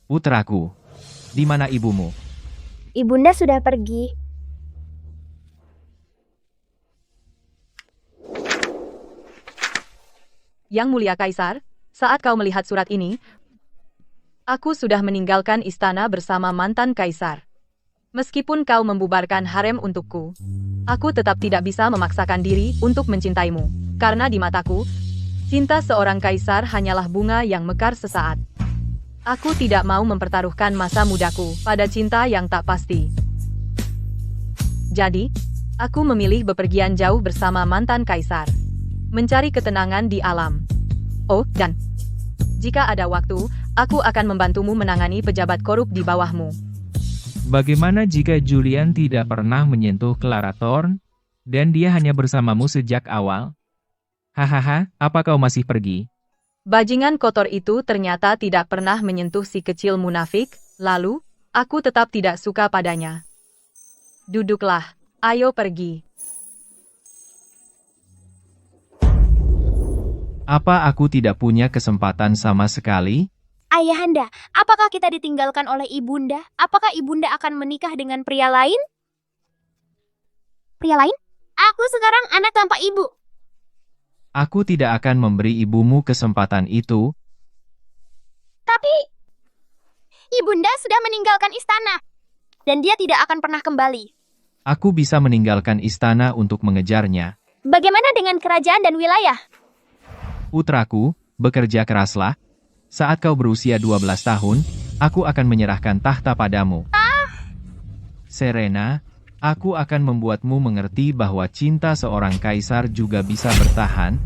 Putraku, di mana ibumu? Ibunda sudah pergi. Yang mulia Kaisar, saat kau melihat surat ini, aku sudah meninggalkan istana bersama mantan Kaisar. Meskipun kau membubarkan harem untukku, aku tetap tidak bisa memaksakan diri untuk mencintaimu. Karena di mataku, cinta seorang Kaisar hanyalah bunga yang mekar sesaat. Aku tidak mau mempertaruhkan masa mudaku pada cinta yang tak pasti. Jadi, aku memilih bepergian jauh bersama mantan Kaisar. Mencari ketenangan di alam. Oh, dan jika ada waktu, aku akan membantumu menangani pejabat korup di bawahmu. Bagaimana jika Julian tidak pernah menyentuh Clara Thorne, dan dia hanya bersamamu sejak awal? Hahaha, apa kau masih pergi? Bajingan kotor itu ternyata tidak pernah menyentuh si kecil munafik, lalu, aku tetap tidak suka padanya. Duduklah, ayo pergi. Apa aku tidak punya kesempatan sama sekali? Ayahanda, apakah kita ditinggalkan oleh ibunda? Apakah ibunda akan menikah dengan pria lain? Pria lain? Aku sekarang anak tanpa ibu. Aku tidak akan memberi ibumu kesempatan itu. Tapi, Ibunda sudah meninggalkan istana. Dan dia tidak akan pernah kembali. Aku bisa meninggalkan istana untuk mengejarnya. Bagaimana dengan kerajaan dan wilayah? Putraku, bekerja keraslah. Saat kau berusia 12 tahun, aku akan menyerahkan tahta padamu. Serena, aku akan membuatmu mengerti bahwa cinta seorang kaisar juga bisa bertahan,